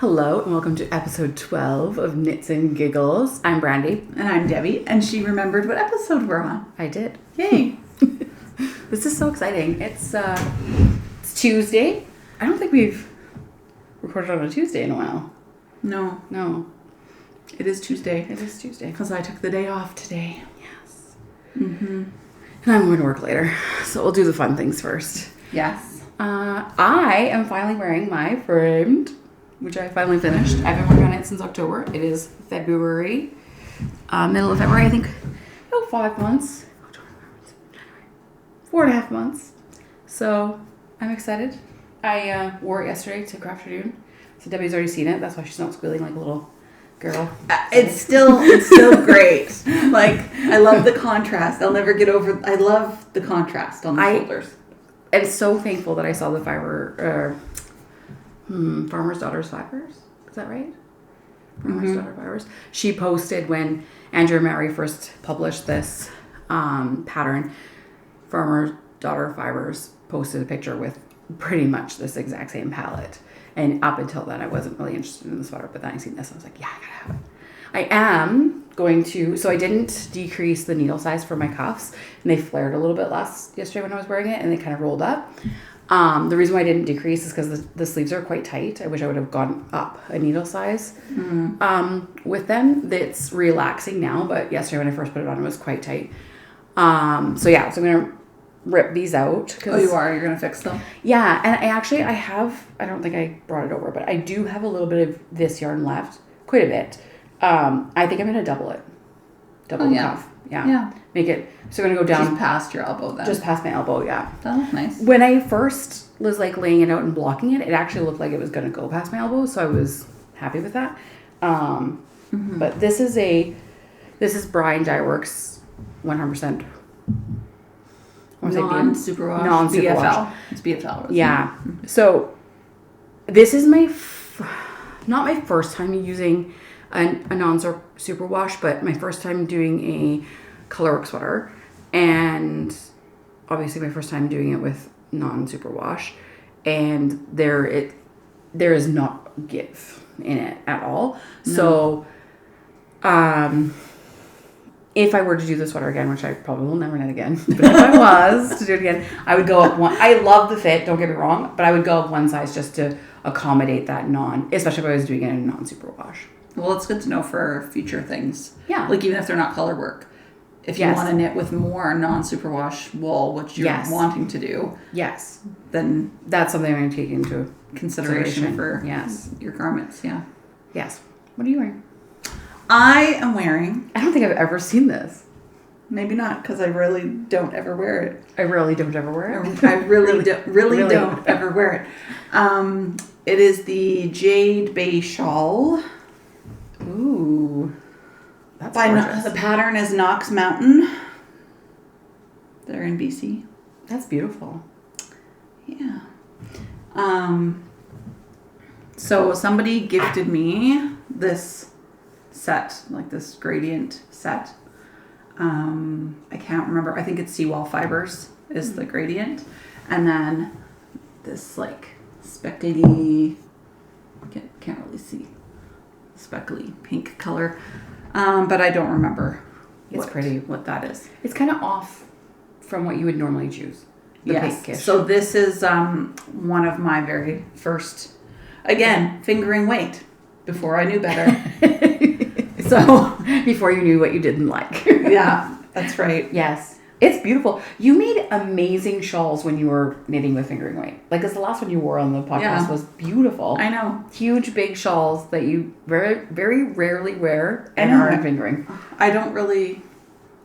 Hello and welcome to episode 12 of Knits'n'Giggles. I'm Brandy. And I'm Debbie. And she remembered what episode we're on. I did. Yay. This is so exciting. It's Tuesday. I don't think we've recorded on a Tuesday in a while. No. It is Tuesday. It is Tuesday. Because I took the day off today. Yes. Mm-hmm. And I'm going to work later. So we'll do the fun things first. Yes. I am finally wearing my framed, which I finally finished. I've been working on it since October. It is February, middle of February, I think. Oh, 5 months. 4.5 months. So I'm excited. I wore it yesterday to craft afternoon. So Debbie's already seen it. That's why she's not squealing like a little girl. It's still great. Like, I love the contrast. I'll never get over. I love the contrast on the shoulders. I'm so thankful that I saw the fibre, Farmer's Daughter's Fibers. Is that right? Farmer's Daughter Fibers. She posted when Andrea and Mowry first published this pattern. Farmer's Daughter Fibers posted a picture with pretty much this exact same palette. And up until then, I wasn't really interested in the sweater. But then I seen this, and I was like, yeah, I gotta have it. I am going to, so I didn't decrease the needle size for my cuffs, and they flared a little bit yesterday when I was wearing it, and they kind of rolled up. The reason why I didn't decrease is because the sleeves are quite tight. I wish I would have gone up a needle size with them. It's relaxing now, but yesterday when I first put it on, it was quite tight. So I'm going to rip these out. Oh, you are? You're going to fix them? Yeah, and I don't think I brought it over, but I do have a little bit of this yarn left, quite a bit. I think I'm going to double it. Double the cuff. Yeah. Make it, so I'm going to go down. Just past your elbow then. Just past my elbow, yeah. That looks nice. When I first was like laying it out and blocking it, it actually looked like it was going to go past my elbow, so I was happy with that. But this is Brian Dye Works 100%. Non-superwash. Non-superwash. BFL. It's BFL. Yeah. So this is not my first time using a non-superwash, but my first time doing a colourwork sweater, and obviously my first time doing it with non-superwash, and there is not give in it at all. No. So if I were to do the sweater again, which I probably will never knit again, but if I was to do it again, I would go up one. I love the fit, don't get me wrong, but I would go up one size just to accommodate that especially if I was doing it in a non-superwash. Well, it's good to know for future things. Yeah. Like even if they're not color work. If you want to knit with more non-superwash wool, which you're wanting to do. Yes. Then that's something I'm going to take into consideration for your garments. Yeah. Yes. What are you wearing? I am wearing... I don't think I've ever seen this. Maybe not, because I really don't ever wear it. I really don't ever wear it? I really don't ever wear it. It is the Jade Bay shawl. Ooh. That's gorgeous. The pattern is Knox Mountain. They're in BC. That's beautiful. Yeah. So somebody gifted me this set, like this gradient set. I can't remember. I think it's seawall fibers is the gradient. And then this like speckly, can't really see, speckly pink color. But I don't remember what that is. It's kind of off from what you would normally choose. Yes. So this is one of my very first, again, fingering weight before I knew better. So before you knew what you didn't like. Yeah, that's right. Yes. It's beautiful. You made amazing shawls when you were knitting with fingering weight. Like, because the last one you wore on the podcast was beautiful. I know. Huge, big shawls that you very, very rarely wear and are in fingering. I don't really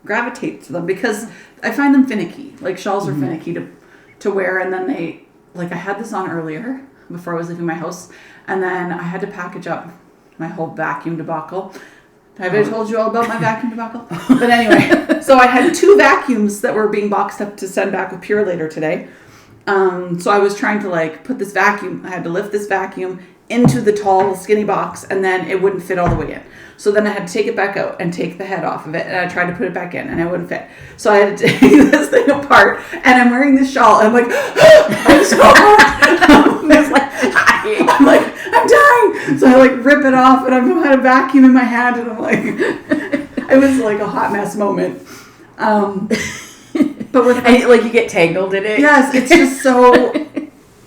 gravitate to them because I find them finicky. Like, shawls are finicky to wear, and then I had this on earlier before I was leaving my house, and then I had to package up my whole vacuum debacle. Have I told you all about my vacuum debacle? But anyway, so I had 2 vacuums that were being boxed up to send back with Pure later today. So I was trying to put this vacuum, I had to lift this vacuum into the tall skinny box, and then it wouldn't fit all the way in. So then I had to take it back out and take the head off of it, and I tried to put it back in, and it wouldn't fit. So I had to take this thing apart, and I'm wearing this shawl, and I'm like, I'm so hot. I'm dying. I'm dying. So I I like rip it off and I'm had a vacuum in my hand and I'm like, it was like a hot mess moment. But with and like you get tangled in it. Yes, it's just so.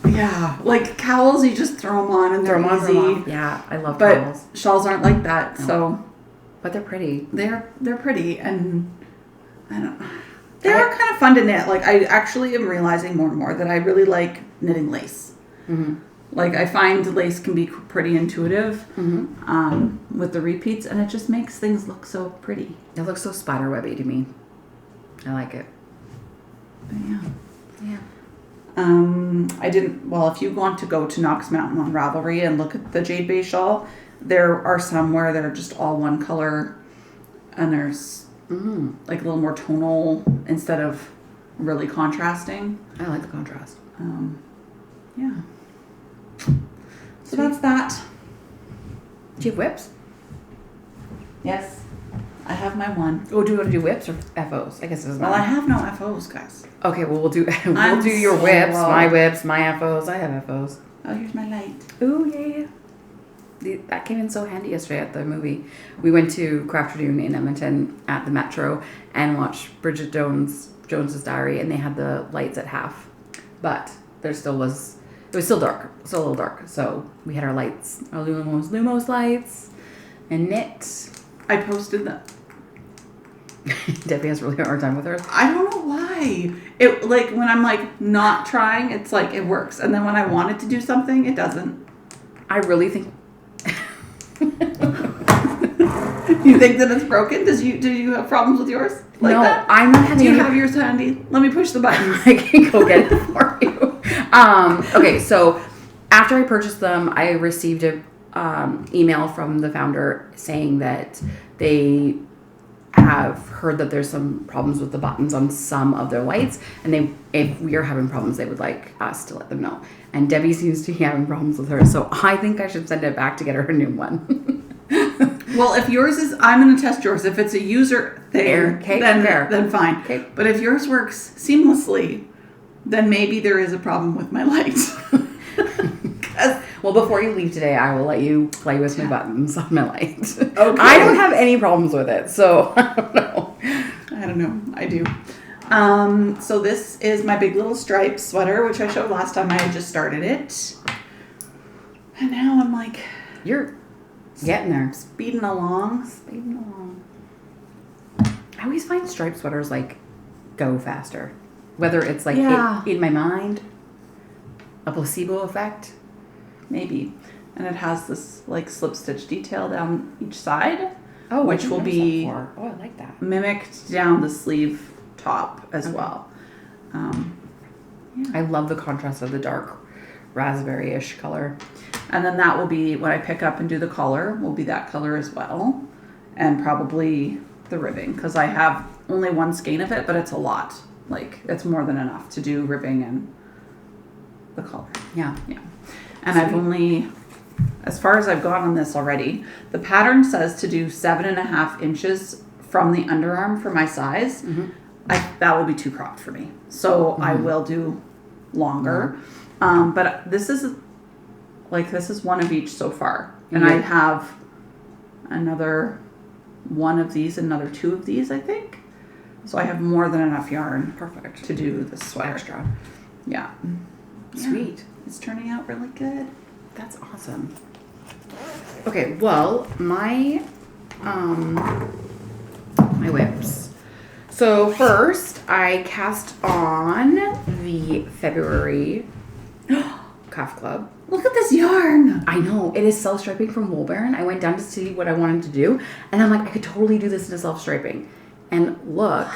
Yeah, like cowls, you just throw them on and they're easy. Yeah, I love but cowls. Shawls aren't like that, No. so. But they're pretty. They're pretty, and I don't. They are kind of fun to knit. Like I actually am realizing more and more that I really like knitting lace. Mm-hmm. Like I find lace can be pretty intuitive Mm-hmm. with the repeats, and it just makes things look so pretty. It looks so spiderwebby to me. I like it. But yeah. Yeah. I didn't. Well, if you want to go to Knox Mountain on Ravelry and look at the Jade Bay shawl, there are some where they're just all one color, and there's like a little more tonal instead of really contrasting. I like the contrast. Yeah. So that's that. Do you have whips? Yes, I have my one. Oh, do you want to do whips or FOs? I guess it doesn't Well, I matter. have no FOs, guys. Okay, well we'll do I'm do your so whips, low. my whips, my FOs. I have FOs. Oh, here's my light. Ooh, yeah. That came in so handy yesterday at the movie. We went to Crafterdoon in Edmonton at the Metro and watched Bridget Jones's Diary, and they had the lights at half, but it was still dark, still a little dark. So we had our lights, our Lumos lights, and knit. I posted them. Debbie has a really hard time with hers. I don't know why. It like when I'm like not trying, it's like it works, and then when I want it to do something, it doesn't. I really think. You think that it's broken? Do you have problems with yours? Like No, that? I'm not having. Do you any- have yours handy? Let me push the button. I can go get it for you. Okay, so after I purchased them, I received a email from the founder saying that they have heard that there's some problems with the buttons on some of their lights, and if we are having problems, they would like us to let them know. And Debbie seems to be having problems with hers, so I think I should send it back to get her a new one. Well, if yours is, I'm going to test yours. If it's a user thing, Okay, then fine. Okay. But if yours works seamlessly, then maybe there is a problem with my light. Well, before you leave today, I will let you play with my buttons on my light. Okay. I don't have any problems with it, so I don't know. I don't know. I do. So this is my big little stripe sweater, which I showed last time I had just started it. And now I'm like You're getting there. speeding along. I always find striped sweaters like go faster. Whether it's like Yeah. in my mind, a placebo effect. Maybe. And it has this like slip stitch detail down each side. Oh, Which I will didn't be- notice that before. Oh, I like that. Mimicked down the sleeve top as Okay. well. I love the contrast of the dark raspberry-ish color. And then that will be, when I pick up and do the collar, will be that color as well. And probably the ribbing, because I have only one skein of it, but it's a lot. Like, it's more than enough to do ribbing and the collar. Yeah. Yeah. And I've only, as far as I've gone on this already, the pattern says to do 7.5 inches from the underarm for my size. Mm-hmm. That will be too cropped for me. So I will do longer. But this is one of each so far. And I have another one of these, another 2 of these, I think. So I have more than enough yarn Perfect. to do this sweater. Extra. Yeah. Sweet. It's turning out really good. That's awesome. Okay, well, my whips. So first, I cast on the February Cuff Club. Look at this yarn. I know, it is self-striping from Wool Baron. I went down to see what I wanted to do, and I'm like, I could totally do this in a self-striping. And look,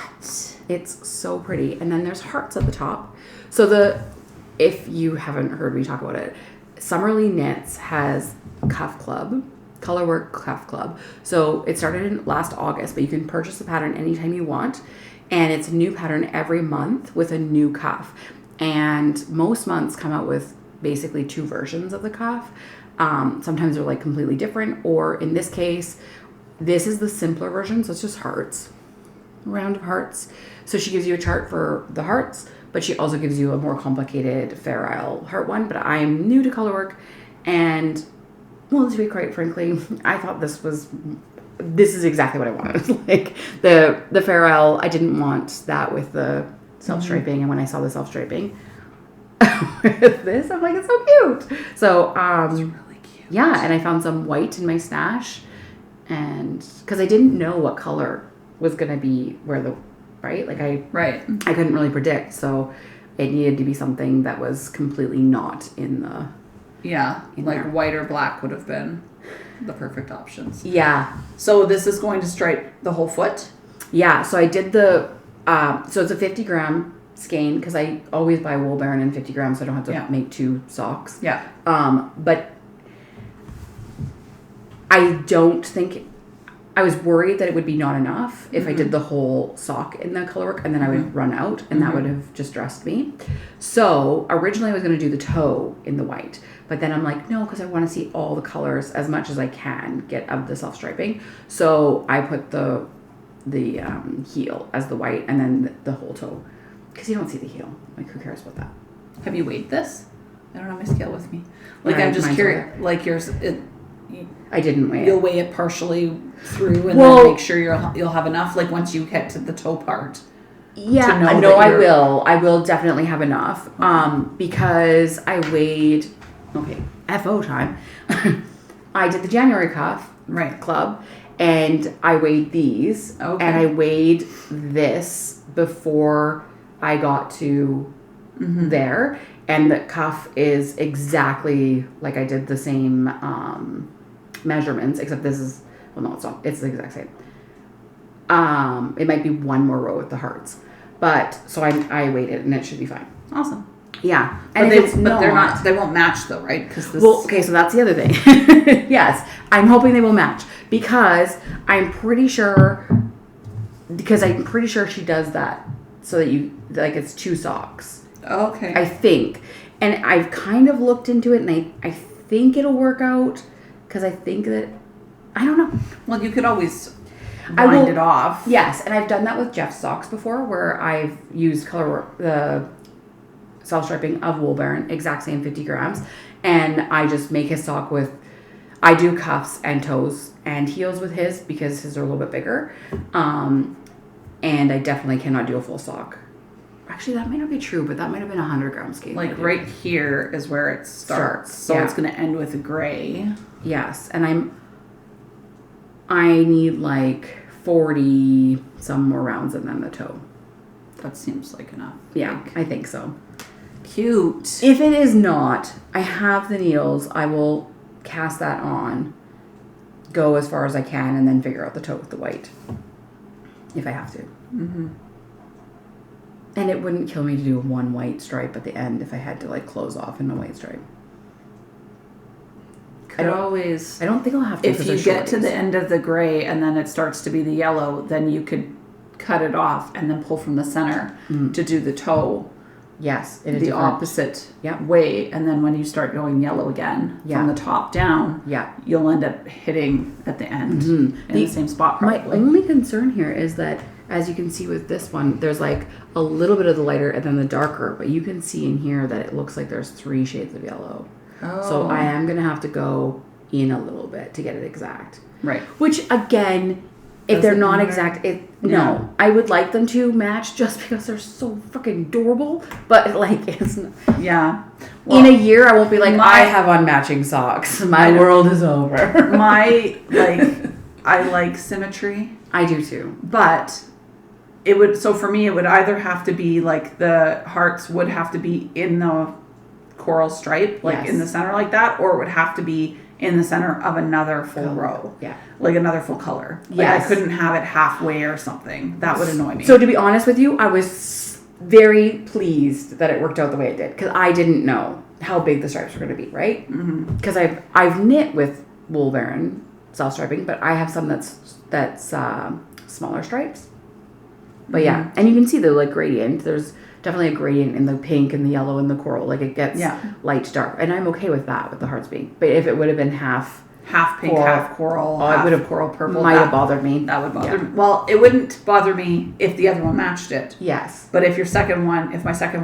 it's so pretty. And then there's hearts at the top. So if you haven't heard me talk about it, Summerly Knits has Cuff Club, Colourwork Cuff Club. So it started in last August, but you can purchase the pattern anytime you want. And it's a new pattern every month with a new cuff. And most months come out with basically 2 versions of the cuff. Sometimes they're like completely different, or in this case, this is the simpler version, so it's just hearts, round of hearts. So she gives you a chart for the hearts, but she also gives you a more complicated Fair Isle heart one. But I'm new to colorwork, and Well, to be quite frankly, I thought this is exactly what I wanted. Like the Farrell, I didn't want that with the self-striping, and when I saw the self-striping with this, I'm like, it's so cute. So, It's really cute. yeah, and I found some white in my stash, and because I didn't know what color was going to be right? Like I couldn't really predict, so it needed to be something that was completely not in the... Yeah, like there. white or black would have been the perfect options. Yeah. So this is going to stripe the whole foot? Yeah, so I did so it's a 50 gram skein, because I always buy Wool Baron in 50 grams, so I don't have to make 2 socks. Yeah. But I don't think... I was worried that it would be not enough if I did the whole sock in the colorwork, and then I would run out, and that would have just dressed me. So originally I was going to do the toe in the white, but then I'm like, no, because I want to see all the colors as much as I can get of the self-striping. So I put the heel as the white, and then the whole toe, because you don't see the heel. Like, who cares about that? Have you weighed this? I don't have my scale with me. Like, Right, I'm just mine's curious. Like yours, I didn't weigh you'll it. weigh it partially through, and then make sure you'll have enough. Like once you get to the toe part. Yeah, know no, that I will. I will definitely have enough. Because I weighed. Okay, FO time. I did the January cuff club, and I weighed these, and I weighed this before I got to there, and the cuff is exactly like I did the same measurements, except this is, well, no, it's not. It's the exact same. It might be one more row with the hearts, but so I weighed it, and it should be fine. Awesome. Yeah, and they're not. They won't match though, right? Because this. Well, okay, so that's the other thing. Yes, I'm hoping they will match, because I'm pretty sure she does that so that you like it's 2 socks. Okay. I think, and I've kind of looked into it, and I think it'll work out, because I think that I don't know. Well, you could always wind it off. Yes, and I've done that with Jeff's socks before, where I've used the self-striping of Wool Baron, exact same 50 grams, and I just make his sock with, I do cuffs and toes and heels with his, because his are a little bit bigger, and I definitely cannot do a full sock. Actually, that might not be true, but that might have been a 100-gram skein. Like right here is where it starts. So it's going to end with a gray. Yes, and I need like 40 some more rounds, and then the toe. That seems like enough. Yeah, I think so. Cute. If it is not, I have the needles. I will cast that on, go as far as I can, and then figure out the toe with the white, if I have to. And it wouldn't kill me to do one white stripe at the end if I had to like close off in a white stripe. I don't think I'll have to. If you get to the end of the gray and then it starts to be the yellow, then you could cut it off and then pull from the center to do the toe. Yes, the opposite way, and then when you start going yellow again from the top down, you'll end up hitting at the end in the same spot. Probably. My only concern here is that, as you can see with this one, there's like a little bit of the lighter and then the darker, but you can see in here that it looks like there's 3 shades of yellow. So I am going to have to go in a little bit to get it exact. Right. Which, again, if they're not exact, no. I would like them to match just because they're so freaking adorable. But, like, it's not. Yeah. Well, in a year, I won't be like, I have unmatching socks. My world is over. I like symmetry. I do too. But for me, it would either have to be like the hearts would have to be in the coral stripe, like in the center like that, or it would have to be in the center of another full row. Yeah. Like another full color. Like I couldn't have it halfway or something. That would annoy me. So to be honest with you, I was very pleased that it worked out the way it did, because I didn't know how big the stripes were going to be, right? Because I've knit with Wool Baron self-striping, but I have some that's smaller stripes. But yeah, and you can see the like gradient. There's definitely a gradient in the pink and the yellow and the coral. Like it gets light to dark, and I'm okay with that with the hearts being. But if it would have been half pink, half coral, it would have coral purple. Might have bothered me. That would bother me. Well, it wouldn't bother me if the other one matched it. Yes. But if my second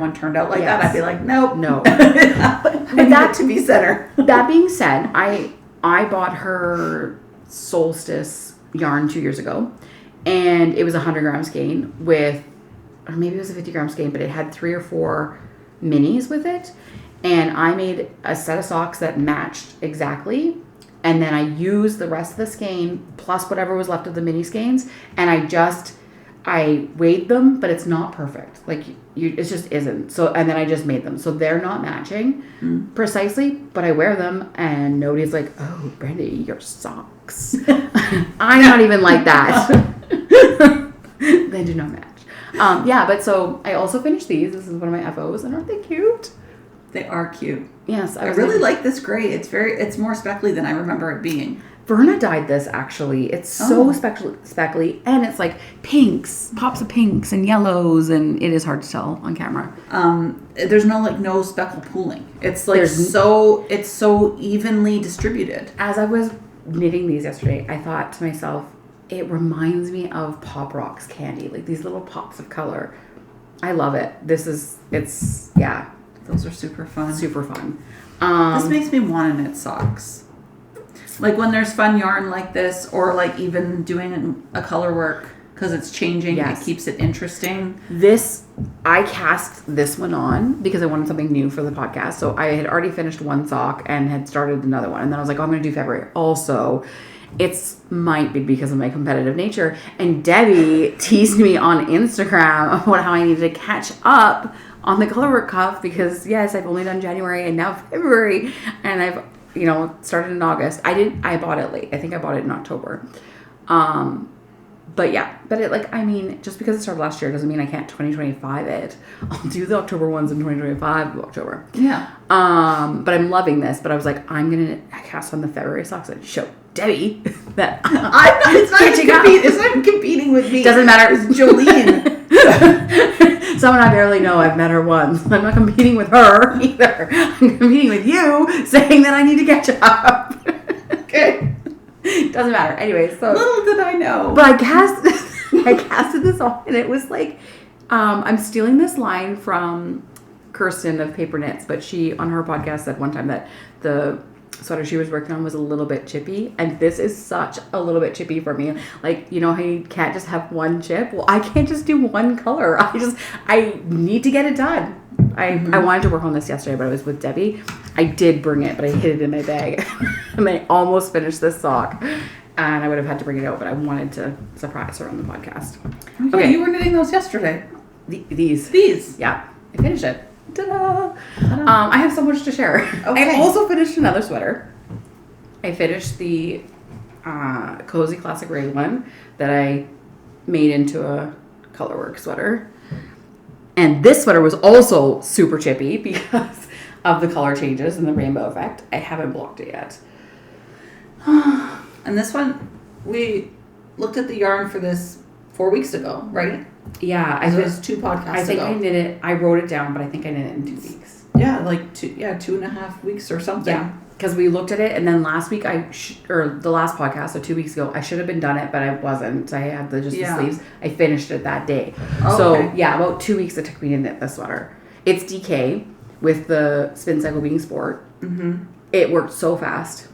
one turned out like that, I'd be like, nope. No. But that to be center. That being said, I bought her solstice yarn 2 years ago, and it was a 100-gram skein with, or maybe it was a 50-gram skein, but it had 3 or 4 minis with it. And I made a set of socks that matched exactly. And then I used the rest of the skein plus whatever was left of the mini skeins. And I weighed them, but it's not perfect. Like, it just isn't. So, and then I just made them. So they're not matching precisely, but I wear them and nobody's like, oh, Brandy, your socks. I'm not even like that. They do not match. Yeah, but so I also finished these. This is one of my FOs, and aren't they cute? They are cute. Yes. I really like this gray. It's more speckly than I remember it being. Verna dyed this, actually. It's so speckly, and it's like pinks, pops of pinks and yellows, and it is hard to tell on camera. There's no speckle pooling. It's like it's so evenly distributed. As I was knitting these yesterday, I thought to myself, it reminds me of Pop Rocks candy, like these little pops of color. I love it. Yeah. Those are super fun. Super fun. This makes me want to knit socks. Like when there's fun yarn like this, or like even doing a color work because it's changing. Yes. It keeps it interesting. I cast this one on because I wanted something new for the podcast. So I had already finished one sock and had started another one. And then I was like, oh, I'm going to do February. Also, might be because of my competitive nature. And Debbie teased me on Instagram about how I needed to catch up on the colorwork cuff because, yes, I've only done January and now February. And I've, started in August. I bought it late. I think I bought it in October. But yeah, just because it started last year doesn't mean I can't 2025 it. I'll do the October ones in 2025 October. Yeah. But I'm loving this. But I was like, I'm going to cast on the February socks and show Debbie that it's not even competing with me. Doesn't matter. It's Jolene. Someone I barely know. I've met her once. I'm not competing with her either. I'm competing with you, saying that I need to catch up. Okay. Doesn't matter. Anyway, so little did I know. But I casted this on, and it was like, I'm stealing this line from Kirsten of Paper Knits, but she on her podcast said one time that the sweater she was working on was a little bit chippy, and this is such a little bit chippy for me. Like, how you can't just have one chip? Well, I can't just do one color. I need to get it done. I wanted to work on this yesterday, but I was with Debbie. I did bring it, but I hid it in my bag. And I almost finished this sock, and I would have had to bring it out, but I wanted to surprise her on the podcast. Okay, you were knitting those yesterday. These. Yeah, I finished it. Ta-da! I have so much to share. Okay. I also finished another sweater. I finished the Cozy Classic Raglan that I made into a colorwork sweater. And this sweater was also super chippy because of the color changes and the rainbow effect. I haven't blocked it yet. And this one, we looked at the yarn for this 4 weeks ago, right? Yeah, it was 2 podcasts ago. I think I knit it. I wrote it down, but I think I knit it in 2 weeks. Yeah, 2.5 weeks or something. Yeah, because we looked at it, and then last week or the last podcast, so 2 weeks ago, I should have been done it, but I wasn't. I had the sleeves. I finished it that day. Oh, okay. Yeah, about 2 weeks it took me to knit this sweater. It's DK with the spin cycle being sport. Mm-hmm. It worked so fast.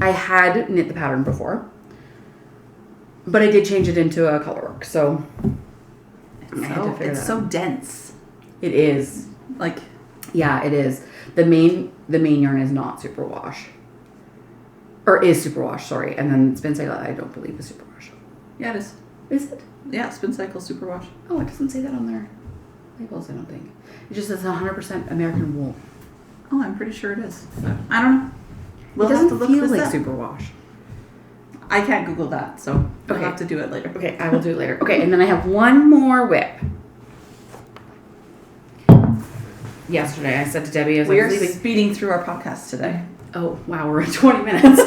I had knit the pattern before, but I did change it into a colorwork, so. It's so dense. It is. Yeah, it is. The main yarn is not superwash. Or is superwash, sorry. And then spin cycle, I don't believe is superwash. Yeah, it is. Is it? Yeah, spin cycle superwash. Oh, it doesn't say that on their labels, I don't think. It just says 100% American wool. Oh, I'm pretty sure it is. I don't know. We'll have to look this like superwash. I can't Google that, so I'll have to do it later. Okay, I will do it later. Okay, and then I have one more whip. Yesterday, I said to Debbie, we are speeding through our podcast today. Oh, wow, we're at 20 minutes.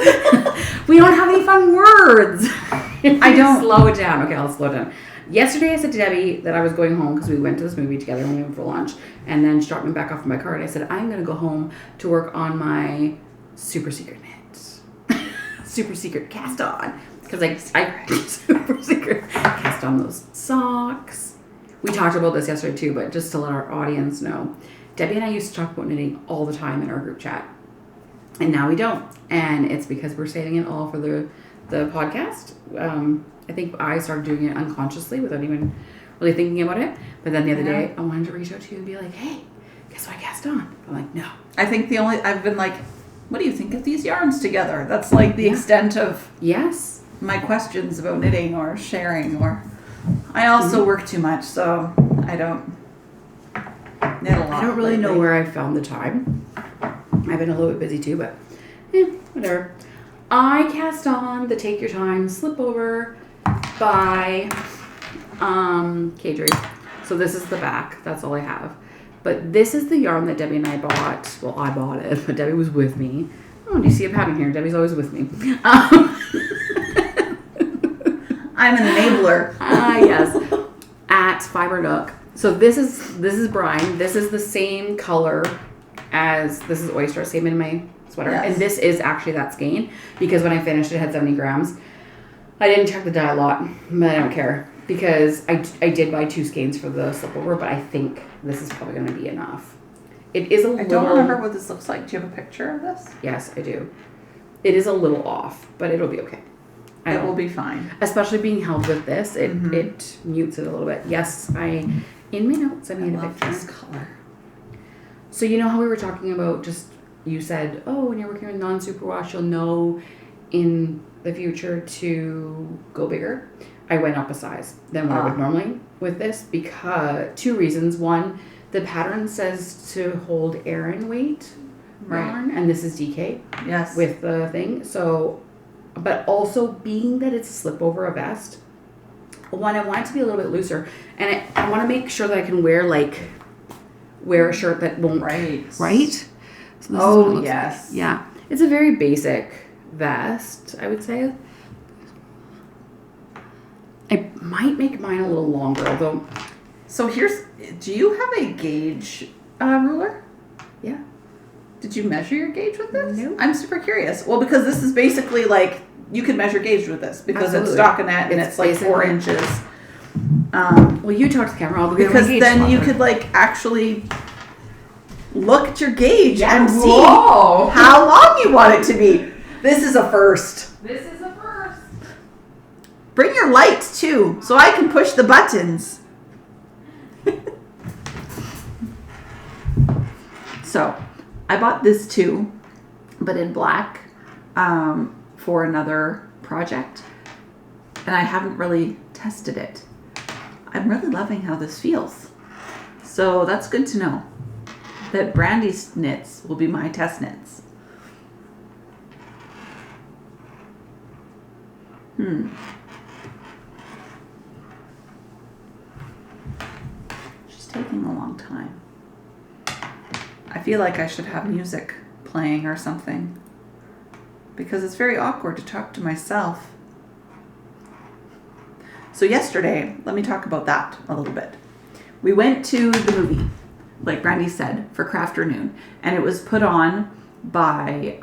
We don't have any fun words. I don't. Slow it down. Okay, I'll slow it down. Yesterday, I said to Debbie that I was going home because we went to this movie together when we went for lunch. And then she dropped me back off in my car, and I said, I'm going to go home to work on my super secret knit. Super secret cast on, because I super secret cast on those socks. We talked about this yesterday too, but just to let our audience know, Debbie and I used to talk about knitting all the time in our group chat. And now we don't. And it's because we're saving it all for the podcast. I think I started doing it unconsciously without even really thinking about it. But then the other day, I wanted to reach out to you and be like, hey, guess what I cast on? I'm like, no. I think I've been like, what do you think of these yarns together? That's like the extent of my questions about knitting or sharing. Or I also work too much, so I don't knit a lot. I don't really know where I found the time. I've been a little bit busy too, but whatever. I cast on the Take Your Time Slipover by Caidree. So this is the back. That's all I have. But this is the yarn that Debbie and I bought. Well, I bought it, but Debbie was with me. Oh, do you see a pattern here? Debbie's always with me. I'm an enabler. Yes. At Fibre Nook. So this is brine. This is the same color as this is oyster, same in my sweater. Yes. And this is actually that skein because when I finished it had 70 grams. I didn't check the dye a lot, but I don't care because I did buy 2 skeins for the Slipover, but I think this is probably going to be enough. It is I don't remember what this looks like. Do you have a picture of this? Yes, I do. It is a little off, but it'll be okay. It will be fine. Especially being held with this, it mutes it a little bit. Yes, in my notes I made a picture. This color. So you know how we were talking about you said, oh, when you're working with non-superwash, you'll know in the future to go bigger. I went up a size than what I would normally with this because 2 reasons. One, the pattern says to hold Aran weight yarn, and this is DK. Yes. With the thing. So, but also being that it's a slip over a vest, one, I want it to be a little bit looser, and I want to make sure that I can wear a shirt that won't. Right. So yes. Like. Yeah. It's a very basic vest, I would say. I might make mine a little longer, although. So do you have a gauge ruler? Yeah. Did you measure your gauge with this? No. I'm super curious. Well, because this is basically like, you can measure gauge with this because Absolutely. it's stockinette and it's like 4 inches. Well, you talk to the camera. I'll go because get my gauge then you spotter. could like actually look at your gauge and see Whoa. how long you want it to be. This is a first. This is a first. Bring your lights too, so I can push the buttons. So, I bought this too, but in black, for another project, and I haven't really tested it. I'm really loving how this feels. So that's good to know that Brandy's knits will be my test knits. She's taking a long time. I feel like I should have music playing or something because it's very awkward to talk to myself. So yesterday, let me talk about that a little bit. We went to the movie, like Brandy said, for Crafternoon, and it was put on by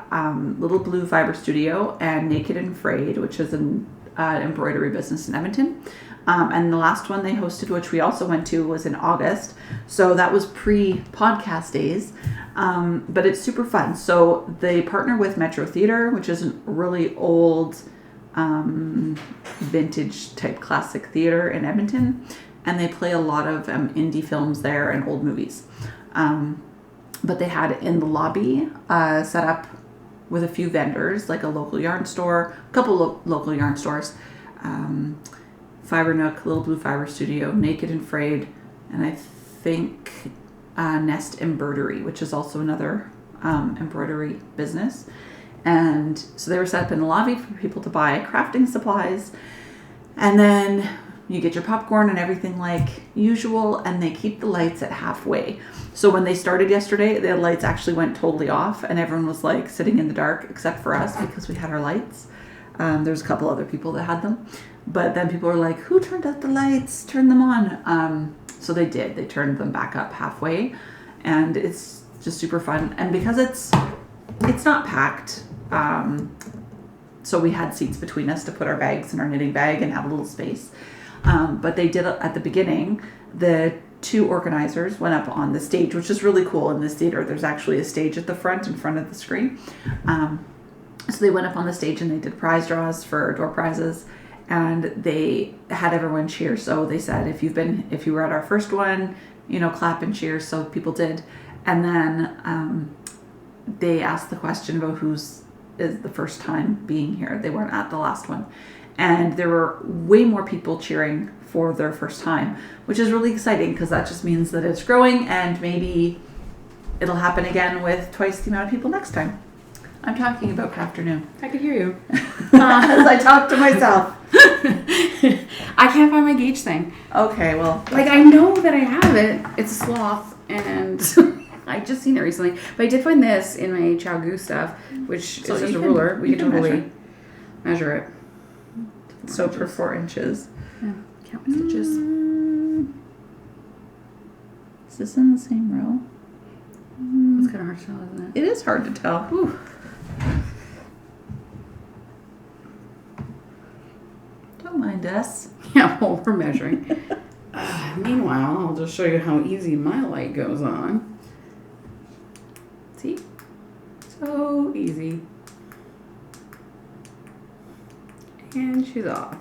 Little Blue Fiber Studio and Naked and Frayed, which is an embroidery business in Edmonton. And the last one they hosted, which we also went to, was in August. So that was pre-podcast days. But it's super fun. So they partner with Metro Theatre, which is a really old vintage type classic theater in Edmonton. And they play a lot of indie films there and old movies. But they had in the lobby set up with a few vendors, like a local yarn store, a couple local yarn stores, Fibre Nook, Little Blue Fiber Studio, Naked and Frayed, and I think Nest Embroidery, which is also another embroidery business. And so they were set up in the lobby for people to buy crafting supplies. And then you get your popcorn and everything like usual, and they keep the lights at halfway. So when they started yesterday, the lights actually went totally off, and everyone was like sitting in the dark except for us because we had our lights. There's a couple other people that had them. But then people were like, who turned out the lights? Turn them on. So they did. They turned them back up halfway. And it's just super fun. And because it's not packed, so we had seats between us to put our bags in our knitting bag and have a little space. But they did at the beginning, the two organizers went up on the stage, which is really cool in this theater. There's actually a stage at the front in front of the screen. So they went up on the stage and they did prize draws for door prizes, and they had everyone cheer. So they said, if you were at our first one, clap and cheer. So people did. And then they asked the question about who's is the first time being here. They weren't at the last one. And there were way more people cheering for their first time, which is really exciting because that just means that it's growing, and maybe it'll happen again with twice the amount of people next time. I'm talking about Crafternoon. I could hear you. As I talk to myself. I can't find my gauge thing. Okay, well. I know that I have it. It's a sloth, and I just seen it recently. But I did find this in my Chow Goo stuff, which is just a ruler. We can totally measure it. So per 4 inches. Yeah, count my stitches. Is this in the same row? It's kind of hard to tell, isn't it? It is hard to tell. Whew. Don't mind us. Yeah, well, we're measuring. Meanwhile, I'll just show you how easy my light goes on. See? So easy. And she's off.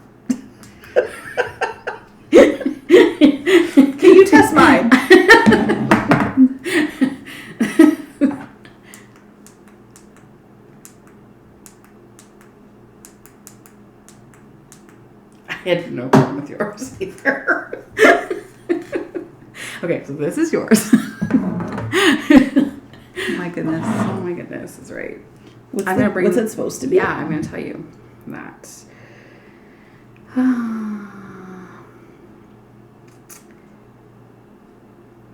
Can you test mine? I had no problem with yours either. Okay, so this is yours. My goodness. Oh my goodness, that's right. What's it supposed to be? Yeah, I'm going to tell you that.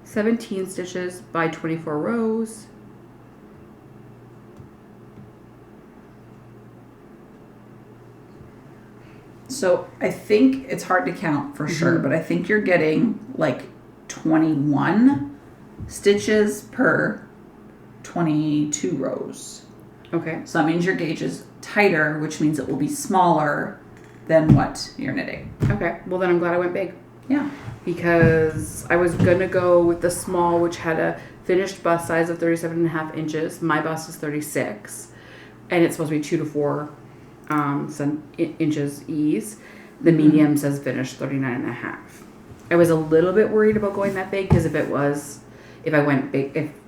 17 stitches by 24 rows. So I think it's hard to count for sure, but I think you're getting like 21 stitches per 22 rows. Okay. So that means your gauge is tighter, which means it will be smaller than what you're knitting. Okay. Well, then I'm glad I went big. Yeah. Because I was going to go with the small, which had a finished bust size of 37.5 inches. My bust is 36. And it's supposed to be 2 to 4 inches ease. The medium says finished 39.5. I was a little bit worried about going that big because if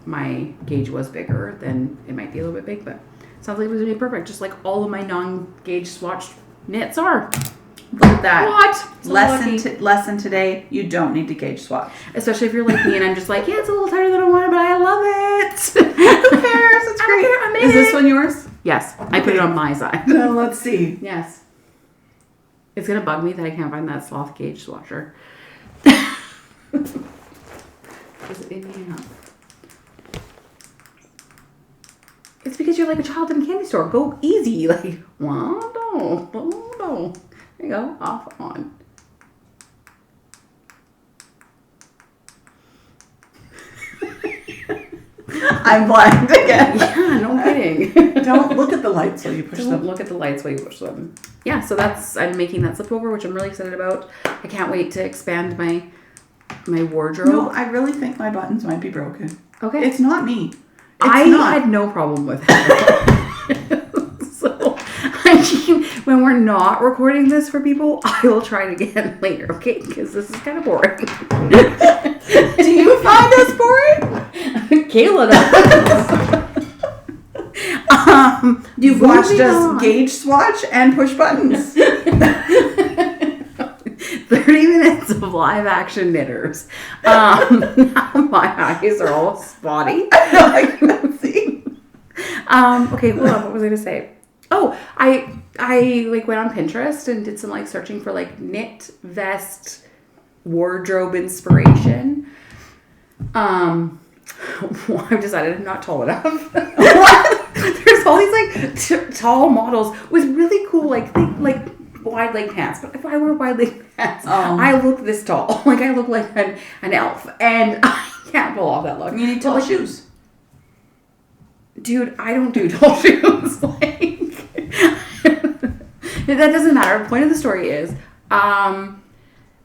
my gauge was bigger, then it might be a little bit big, but it sounds like it was going to be perfect. Just like all of my non-gauge swatched knits are. Look at that. What? So lesson today, you don't need to gauge swatch. Especially if you're like me and I'm just like, yeah, it's a little tighter than I wanted, but I love it. Who cares? It's great. I made Is this one yours? Yes. I put it on my side. No, let's see. Yes. It's going to bug me that I can't find that sloth gauge swatcher. Is it in here? It's because you're like a child in a candy store. Go easy. Like, well, no. There you go. Off, on. I'm blind again. Yeah, no kidding. Don't look at the lights while you push Don't them. look at the lights while you push them. Yeah, so I'm making that Slipover, which I'm really excited about. I can't wait to expand my wardrobe. No, I really think my buttons might be broken. Okay. It's not me. I had no problem with it. So, I mean, when we're not recording this for people, I will try it again later, okay? Because this is kind of boring. Do you find us boring? Kayla does. You've watched us gauge swatch and push buttons. 30 minutes of live action knitters. Now my eyes are all spotty. I can see. Okay, hold on. What was I gonna say? Oh, I like went on Pinterest and did some like searching for like knit vest wardrobe inspiration. I've decided I'm not tall enough. There's all these like tall models with really cool like wide leg pants. But if I wear wide leg pants, I look this tall. Like I look like an elf, and I can't pull off that look. You need tall shoes. Dude, I don't do tall shoes. Like, that doesn't matter. The point of the story is,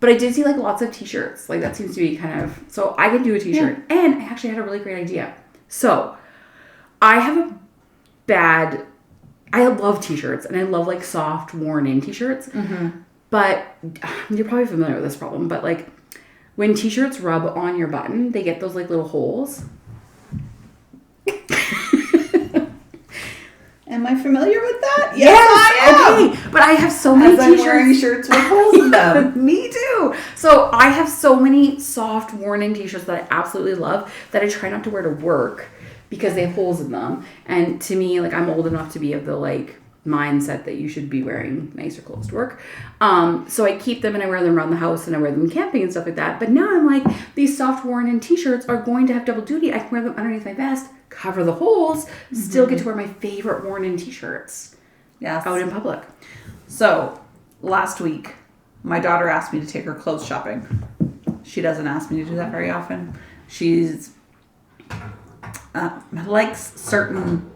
But I did see like lots of t-shirts. Like that seems to be kind of, so I can do a t-shirt. Yeah. And I actually had a really great idea. So I have I love t-shirts and I love like soft worn in t-shirts. But you're probably familiar with this problem, but like when t-shirts rub on your button, they get those like little holes. Am I familiar with that? Yes, I am. Okay. But I have so many t-shirts. I'm wearing shirts with holes in them. Me too. So I have so many soft worn-in t-shirts that I absolutely love that I try not to wear to work because they have holes in them. And to me, like, I'm old enough to be of the like mindset that you should be wearing nicer clothes to work. So I keep them and I wear them around the house and I wear them camping and stuff like that. But now I'm like, these soft worn-in t-shirts are going to have double duty. I can wear them underneath my vest, cover the holes, still get to wear my favorite worn-in t-shirts out in public. So last week, my daughter asked me to take her clothes shopping. She doesn't ask me to do that very often. She's likes certain,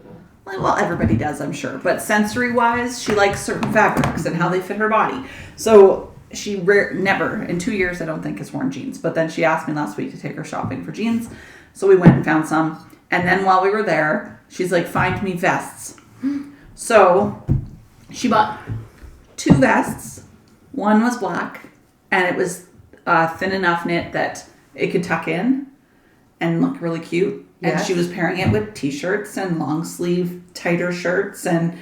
well, everybody does, I'm sure, but sensory-wise, she likes certain fabrics and how they fit her body. So she never, in 2 years, I don't think, has worn jeans. But then she asked me last week to take her shopping for jeans. So we went and found some. And then while we were there, she's like, find me vests. So she bought 2 vests. One was black, and it was thin enough knit that it could tuck in and look really cute. Yes. And she was pairing it with t-shirts and long sleeve tighter shirts and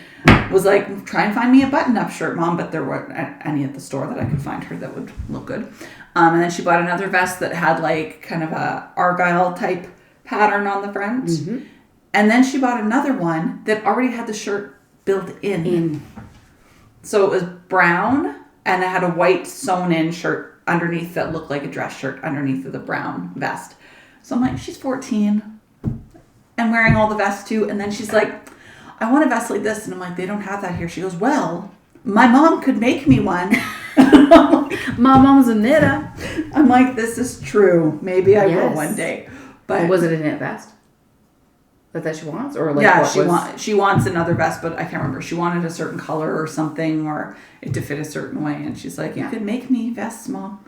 was like, try and find me a button-up shirt, Mom. But there weren't any at the store that I could find her that would look good. And then she bought another vest that had like kind of a Argyle type pattern on the front. And then she bought another one that already had the shirt built in. So it was brown and it had a white sewn in shirt underneath that looked like a dress shirt underneath of the brown vest. So I'm like, she's 14 and wearing all the vests too. And then she's like, I want a vest like this. And I'm like, they don't have that here. She goes, well, my mom could make me one. My mom's a knitter. I'm like, this is true. Maybe I will one day. But was it a knit vest that she wants, or like she wants another vest, but I can't remember. She wanted a certain color or something, or it to fit a certain way, and she's like, "You could make me vests, Mom."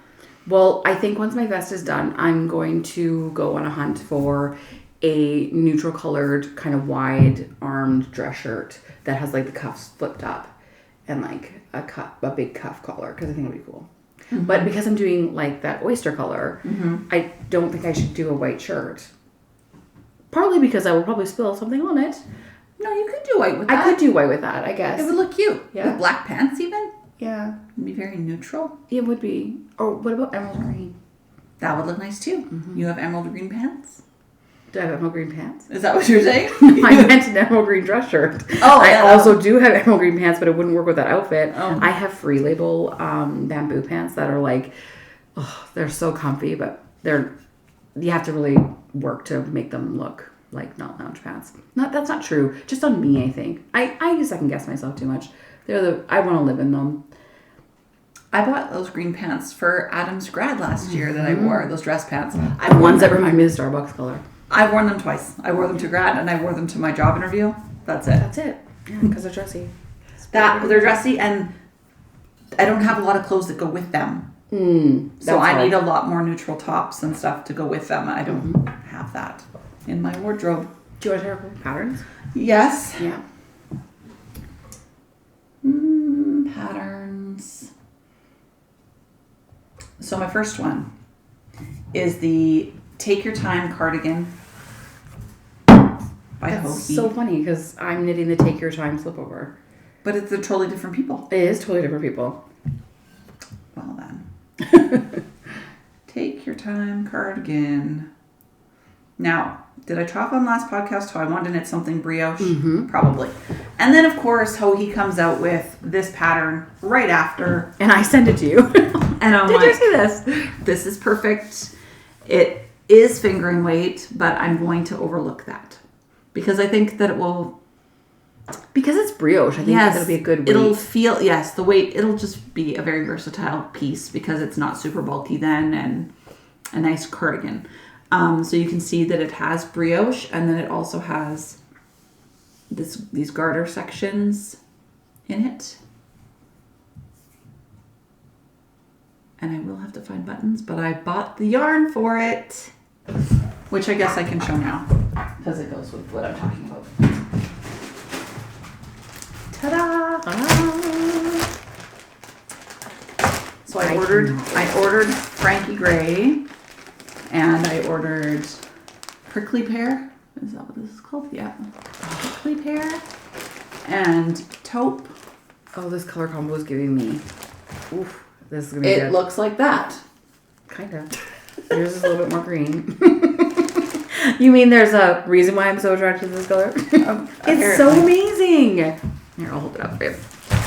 Well, I think once my vest is done, I'm going to go on a hunt for a neutral colored kind of wide armed dress shirt that has like the cuffs flipped up and like a big cuff collar, because I think it'll be cool. But because I'm doing like that oyster color, I don't think I should do a white shirt. Partly because I will probably spill something on it. No, you could do white with that. I could do white with that, I guess. It would look cute. Yeah. With black pants even? Yeah. It would be very neutral. It would be. Or what about emerald green? That would look nice too. You have emerald green pants? Do I have emerald green pants? Is that what you're saying? I meant an emerald green dress shirt. Oh, I also do have emerald green pants, but it wouldn't work with that outfit. Oh. I have free label bamboo pants that are like, they're so comfy, but you have to really work to make them look like not lounge pants. That's not true. Just on me, I think. I second guess myself too much. I want to live in them. I bought those green pants for Adam's grad last year that I wore, those dress pants. The ones that remind me of the Starbucks color. I've worn them twice. I wore them to grad and I wore them to my job interview. That's it. That's it. Yeah, because they're dressy. They're dressy, and I don't have a lot of clothes that go with them. So I need a lot more neutral tops and stuff to go with them. I don't have that in my wardrobe. Do you want to share patterns? Yes. Yeah. Patterns. So my first one is the Take Your Time cardigan by That's so funny because I'm knitting the Take Your Time Slipover. But they're totally different people. It is totally different people. Well then. Take Your Time cardigan. Now, did I talk on last podcast how I wanted to knit something brioche? Probably. And then, of course, how he comes out with this pattern right after. And I send it to you. And I'm Did you see this? This is perfect. It is fingering weight, but I'm going to overlook that. Because I think that it will... Because it's brioche, I think that'll be a good weight. It'll feel... Yes, the weight, it'll just be a very versatile piece because it's not super bulky then and a nice cardigan. So you can see that it has brioche, and then it also has these garter sections in it. And I will have to find buttons, but I bought the yarn for it, which I guess I can show now because it goes with what I'm talking about. Ta-da! So I ordered Frankie Gray, and I ordered prickly pear. Is that what this is called? Yeah. Prickly pear and taupe. Oh, this color combo is giving me. Oof, this is gonna be It good. looks like that. Kind of. Yours is a little bit more green. You mean there's a reason why I'm so attracted to this color? It's so amazing. Here, I'll hold it up for you.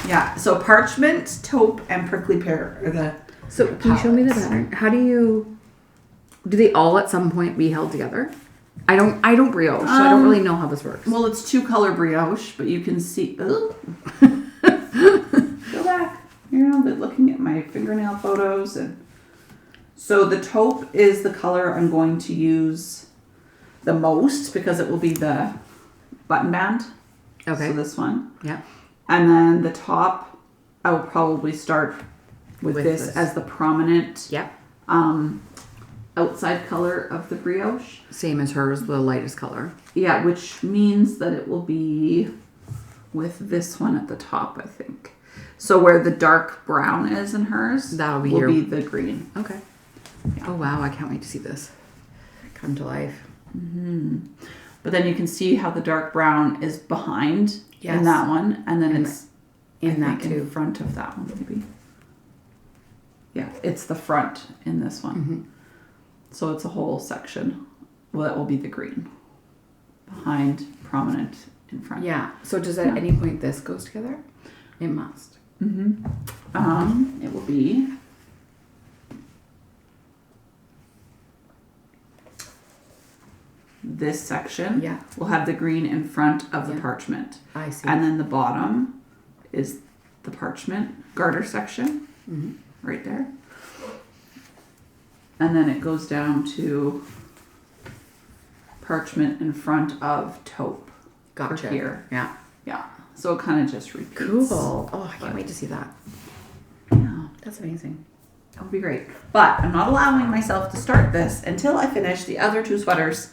Yeah, so parchment, taupe, and prickly pear are the. So can you show me the pattern? How do they all at some point be held together? I don't brioche, so I don't really know how this works. Well, it's 2-color brioche, but you can see. Go back. I've been looking at my fingernail photos, and so the taupe is the color I'm going to use the most because it will be the button band. Okay. So this one. Yeah. And then the top, I will probably start with this as the prominent. Yep. Outside color of the brioche. Same as hers, the lightest color. Yeah, which means that it will be with this one at the top, I think. So where the dark brown is in hers, that'll be be the green. Okay. Yeah. Oh wow, I can't wait to see this come to life. Mm-hmm. But then you can see how the dark brown is behind in that one, and then it's in front of that one, maybe. Yeah, it's the front in this one. Mm-hmm. So it's a whole section. Well, that will be the green. Behind, prominent, in front. Yeah. So does at any point this goes together? It must. Mm-hmm. It will be this section. Yeah. Will have the green in front of the parchment. I see. And then the bottom is the parchment garter section. Mm-hmm. Right there. And then it goes down to parchment in front of taupe. Gotcha. Here. Yeah. Yeah. So it kind of just repeats. Cool. Oh, I can't wait to see that. Yeah. That's amazing. That would be great. But I'm not allowing myself to start this until I finish the other 2 sweaters,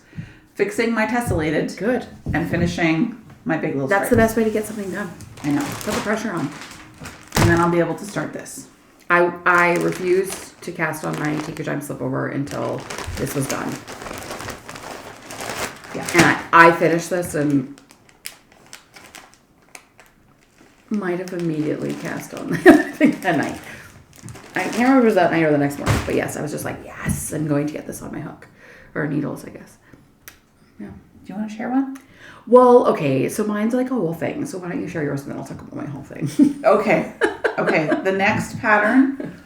fixing my tessellated. Good. And finishing my big little That's the best way to get something done. I know. Put the pressure on. And then I'll be able to start this. I refused to cast on my Take Your Time Slipover until this was done. Yeah. And I finished this and might have immediately cast on I think that night. I can't remember if it was that night or the next morning, but yes, I was just like, yes, I'm going to get this on my hook. Or needles, I guess. Yeah. Do you want to share one? Well, okay, so mine's like a whole thing. So why don't you share yours and then I'll talk about my whole thing. Okay. Okay, the next pattern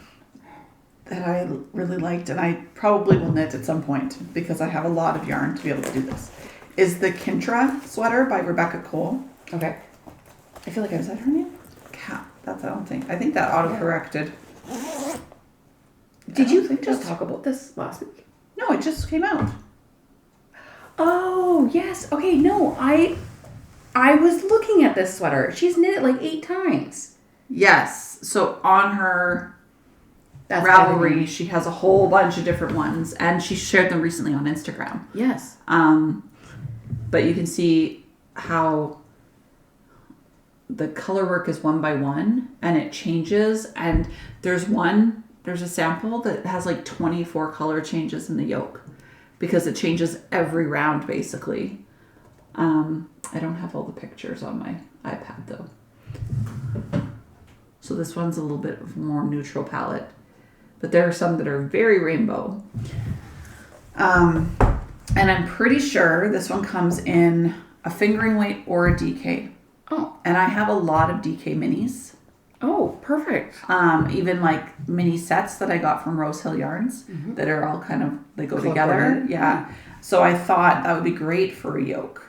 that I really liked, and I probably will knit at some point because I have a lot of yarn to be able to do this, is the Kintra sweater by Rebecca Cole. Okay. I feel like is that her name? Cat. That's I don't think. I think that auto-corrected. Did you just talk about this last week? No, it just came out. Oh, yes. Okay, no, I was looking at this sweater. She's knit it like 8 times. Yes. So on her Ravelry, she has a whole bunch of different ones, and she shared them recently on Instagram. Yes. But you can see how the color work is 1 by 1, and it changes. And there's a sample that has like 24 color changes in the yoke because it changes every round basically. I don't have all the pictures on my iPad though. So this one's a little bit of more neutral palette, but there are some that are very rainbow. And I'm pretty sure this one comes in a fingering weight or a DK. Oh. And I have a lot of DK minis. Oh, perfect. Even like mini sets that I got from Rose Hill Yarns that are all kind of, they go together. Yeah. So I thought that would be great for a yoke.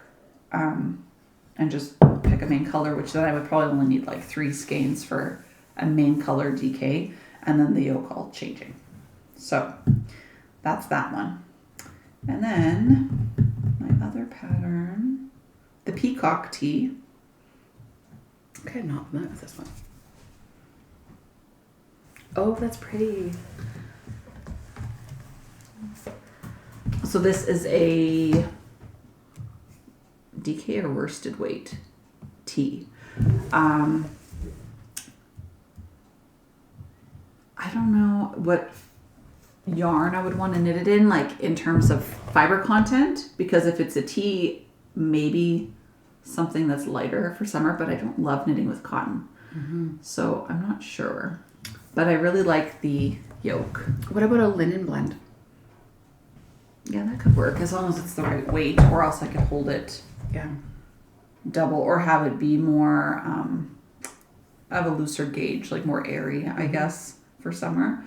And just pick a main color, which then I would probably only need like 3 skeins for a main color DK, and then the yoke all changing. So that's that one. And then my other pattern, the Peacock Tee. Okay, I'm not familiar with this one. Oh, that's pretty. So this is a DK or worsted weight tee. I don't know what yarn I would want to knit it in, like in terms of fiber content, because if it's a tee, maybe something that's lighter for summer, but I don't love knitting with cotton. So I'm not sure. But I really like the yoke. What about a linen blend? Yeah, that could work as long as it's the right weight, or else I could hold it double or have it be more of a looser gauge, like more airy, I guess, for summer.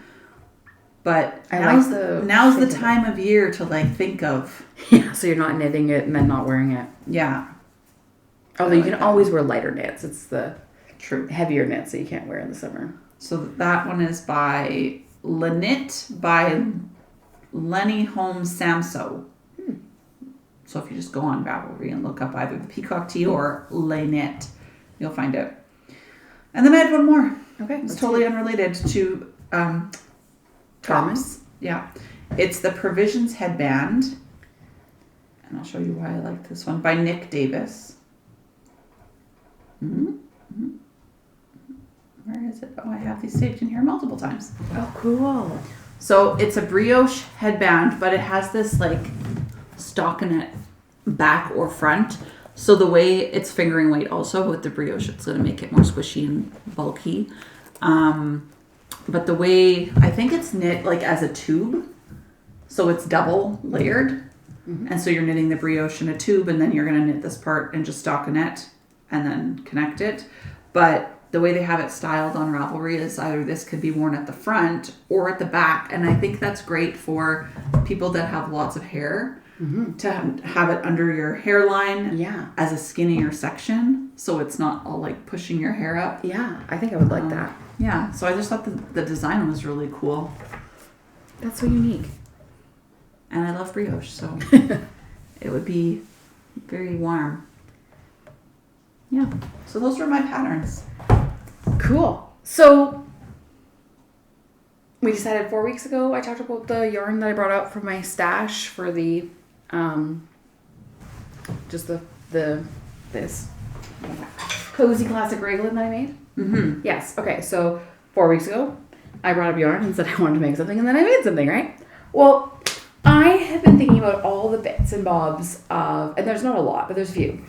But now's the time of year to like think of. Yeah, so you're not knitting it and then not wearing it. Yeah. Although you can always wear lighter knits. It's the heavier knits that you can't wear in the summer. So that one is by Lene by Lene, Holme, Samsoe. So if you just go on Ravelry and look up either the Peacock Tee or Lene, you'll find it. And then I had one more. Okay. It's totally unrelated to tops. Yeah. It's the Provisions Headband. And I'll show you why I like this one. By Nick Davis. Where is it? Oh, I have these saved in here multiple times. Oh, cool. So it's a brioche headband, but it has this like stockinette back or front. So the way it's fingering weight also with the brioche, it's going to make it more squishy and bulky. But the way, I think it's knit like as a tube. So it's double layered. And so you're knitting the brioche in a tube, and then you're going to knit this part and just stockinette and then connect it. But the way they have it styled on Ravelry is either this could be worn at the front or at the back. And I think that's great for people that have lots of hair to have it under your hairline as a skinnier section. So it's not all like pushing your hair up. Yeah, I think I would like that. Yeah, so I just thought the design was really cool. That's so unique. And I love brioche, so it would be very warm. Yeah, so those were my patterns. Cool. So we decided 4 weeks ago, I talked about the yarn that I brought out from my stash for the, just this cozy classic raglan that I made. Yes. Okay. So 4 weeks ago, I brought up yarn and said I wanted to make something, and then I made something, right? Well, I have been thinking about all the bits and bobs of, and there's not a lot, but there's a few,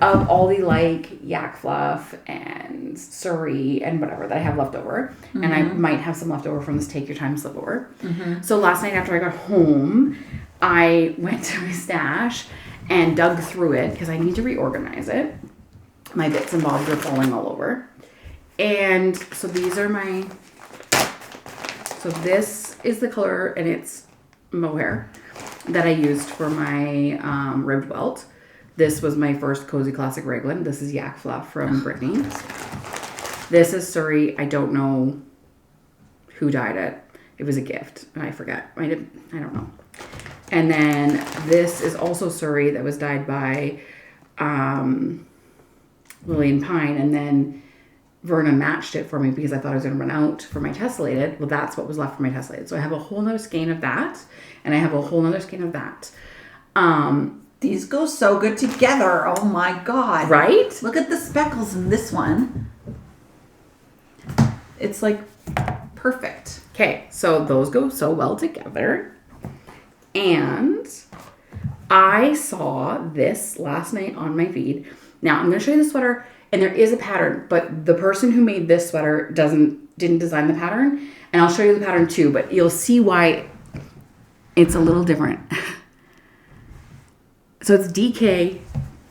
of all the like yak fluff and suri and whatever that I have left over. And I might have some left over from this Take Your Time Slipover. So last night after I got home, I went to my stash and dug through it because I need to reorganize it. My bits and bobs are falling all over. And so these are my, so this is the color, and it's mohair that I used for my ribbed welt. This was my first Cozy Classic Raglan. This is Yak Fluff from Brittany. This is Suri. I don't know who dyed it. It was a gift, and I forget. I don't know. And then this is also Suri that was dyed by Lily and Pine, and then Verna matched it for me because I thought I was going to run out for my tessellated. Well, that's what was left for my tessellated. So I have a whole nother skein of that, and I have a whole nother skein of that. These go so good together. Oh my God. Right? Look at the speckles in this one. It's like perfect. Okay, so those go so well together. And I saw this last night on my feed. Now, I'm going to show you the sweater, and there is a pattern, but the person who made this sweater didn't design the pattern, and I'll show you the pattern too, but you'll see why it's a little different. So it's DK,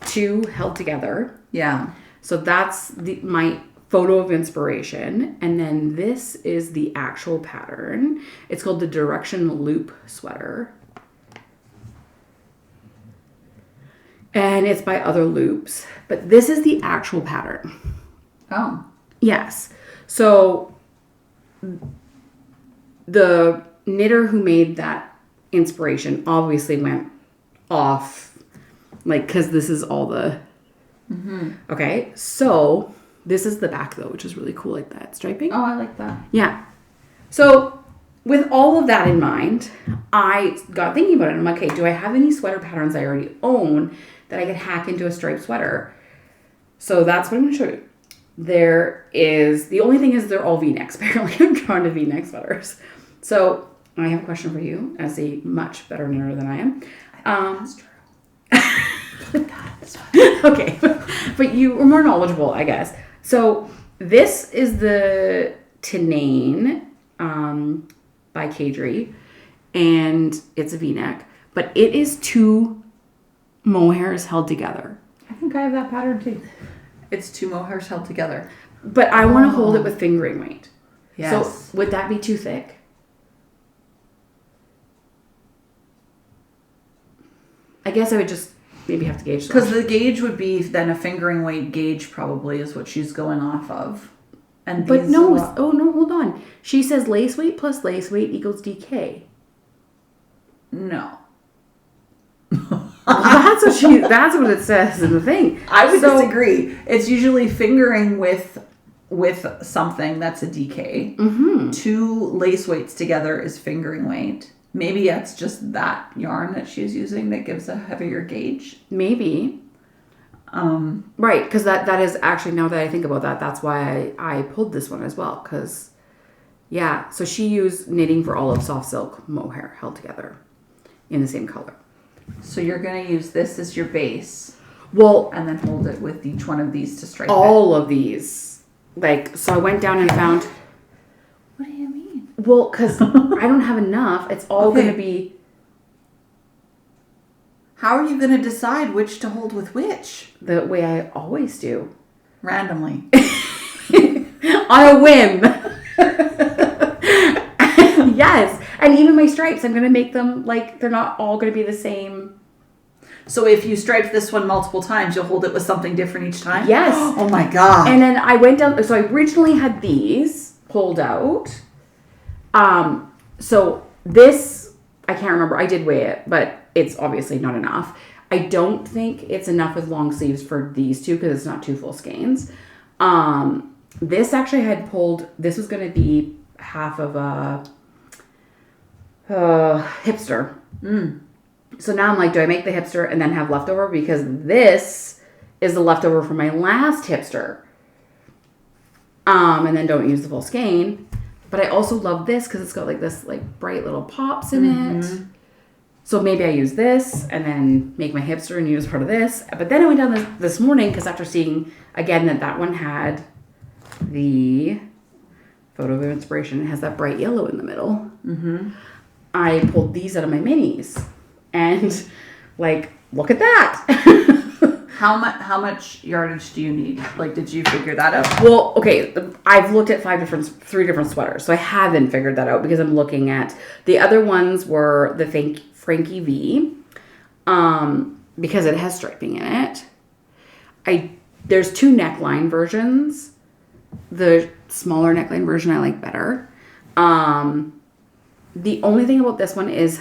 2 held together. Yeah. So that's my photo of inspiration. And then this is the actual pattern. It's called the Direction Loop Sweater. And it's by Other Loops. But this is the actual pattern. Oh. Yes. So the knitter who made that inspiration obviously went off, like, because this is all the... Okay, so this is the back, though, which is really cool, like that striping. Oh, I like that. Yeah. So with all of that in mind, I got thinking about it. I'm like, okay, do I have any sweater patterns I already own that I could hack into a striped sweater? So that's what I'm going to show you. The only thing is they're all V-necks. Apparently I'm drawn to V-neck sweaters. So I have a question for you as a much better knitter than I am. That's true. Okay, but you are more knowledgeable, I guess. So this is the Lene by Caidree, and it's a V-neck, but it is 2 mohairs held together. I think I have that pattern too. It's 2 mohairs held together. But I want to hold it with fingering weight. Yes. So would that be too thick? I guess I would just maybe have to gauge. Because the gauge would be then a fingering weight gauge probably is what she's going off of. And but no, hold on. She says lace weight plus lace weight equals DK. No. That's what it says in the thing. I would disagree. It's usually fingering with something that's a DK. Mm-hmm. 2 lace weights together is fingering weight. Maybe it's just that yarn that she's using that gives a heavier gauge. Maybe. Right, because that is actually, now that I think about that, that's why I pulled this one as well. Because, yeah, so she used knitting for all of soft silk mohair held together in the same color. So you're going to use this as your base. Well, and then hold it with each one of these to stripe all of these. Like, so I went down and found... What do you mean? Well, because I don't have enough. It's all going to be... How are you going to decide which to hold with which? The way I always do. Randomly. On a whim. Yes. And even my stripes, I'm going to make them like they're not all going to be the same. So if you stripe this one multiple times, you'll hold it with something different each time? Yes. Oh my God. And then I went down. So I originally had these pulled out. So this, I can't remember. I did weigh it, but it's obviously not enough. I don't think it's enough with long sleeves for these two because it's not 2 full skeins. This actually had pulled, this was going to be half of a hipster. So now I'm like, do I make the hipster and then have leftover? Because this is the leftover from my last hipster. And then don't use the full skein. But I also love this because it's got like this like bright little pops in it. So maybe I use this and then make my hipster and use part of this. But then I went down this morning because after seeing again that one had the photo of inspiration, it has that bright yellow in the middle. I pulled these out of my minis and like, look at that. How much yardage do you need? Like, did you figure that out? Well, okay, I've looked at 3 different sweaters, so I haven't figured that out because I'm looking at the other ones were the Frankie V, because it has striping in it. There's 2 neckline versions. The smaller neckline version I like better. The only thing about this one is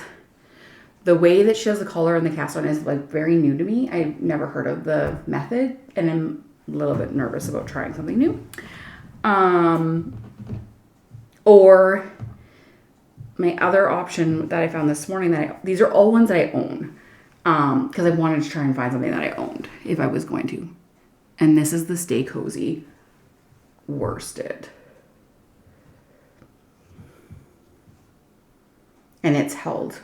the way that she does the collar and the cast on is like very new to me. I've never heard of the method and I'm a little bit nervous about trying something new. Or my other option that I found this morning these are all ones that I own. Because I wanted to try and find something that I owned if I was going to. And this is the Stay Cozy worsted. And it's held.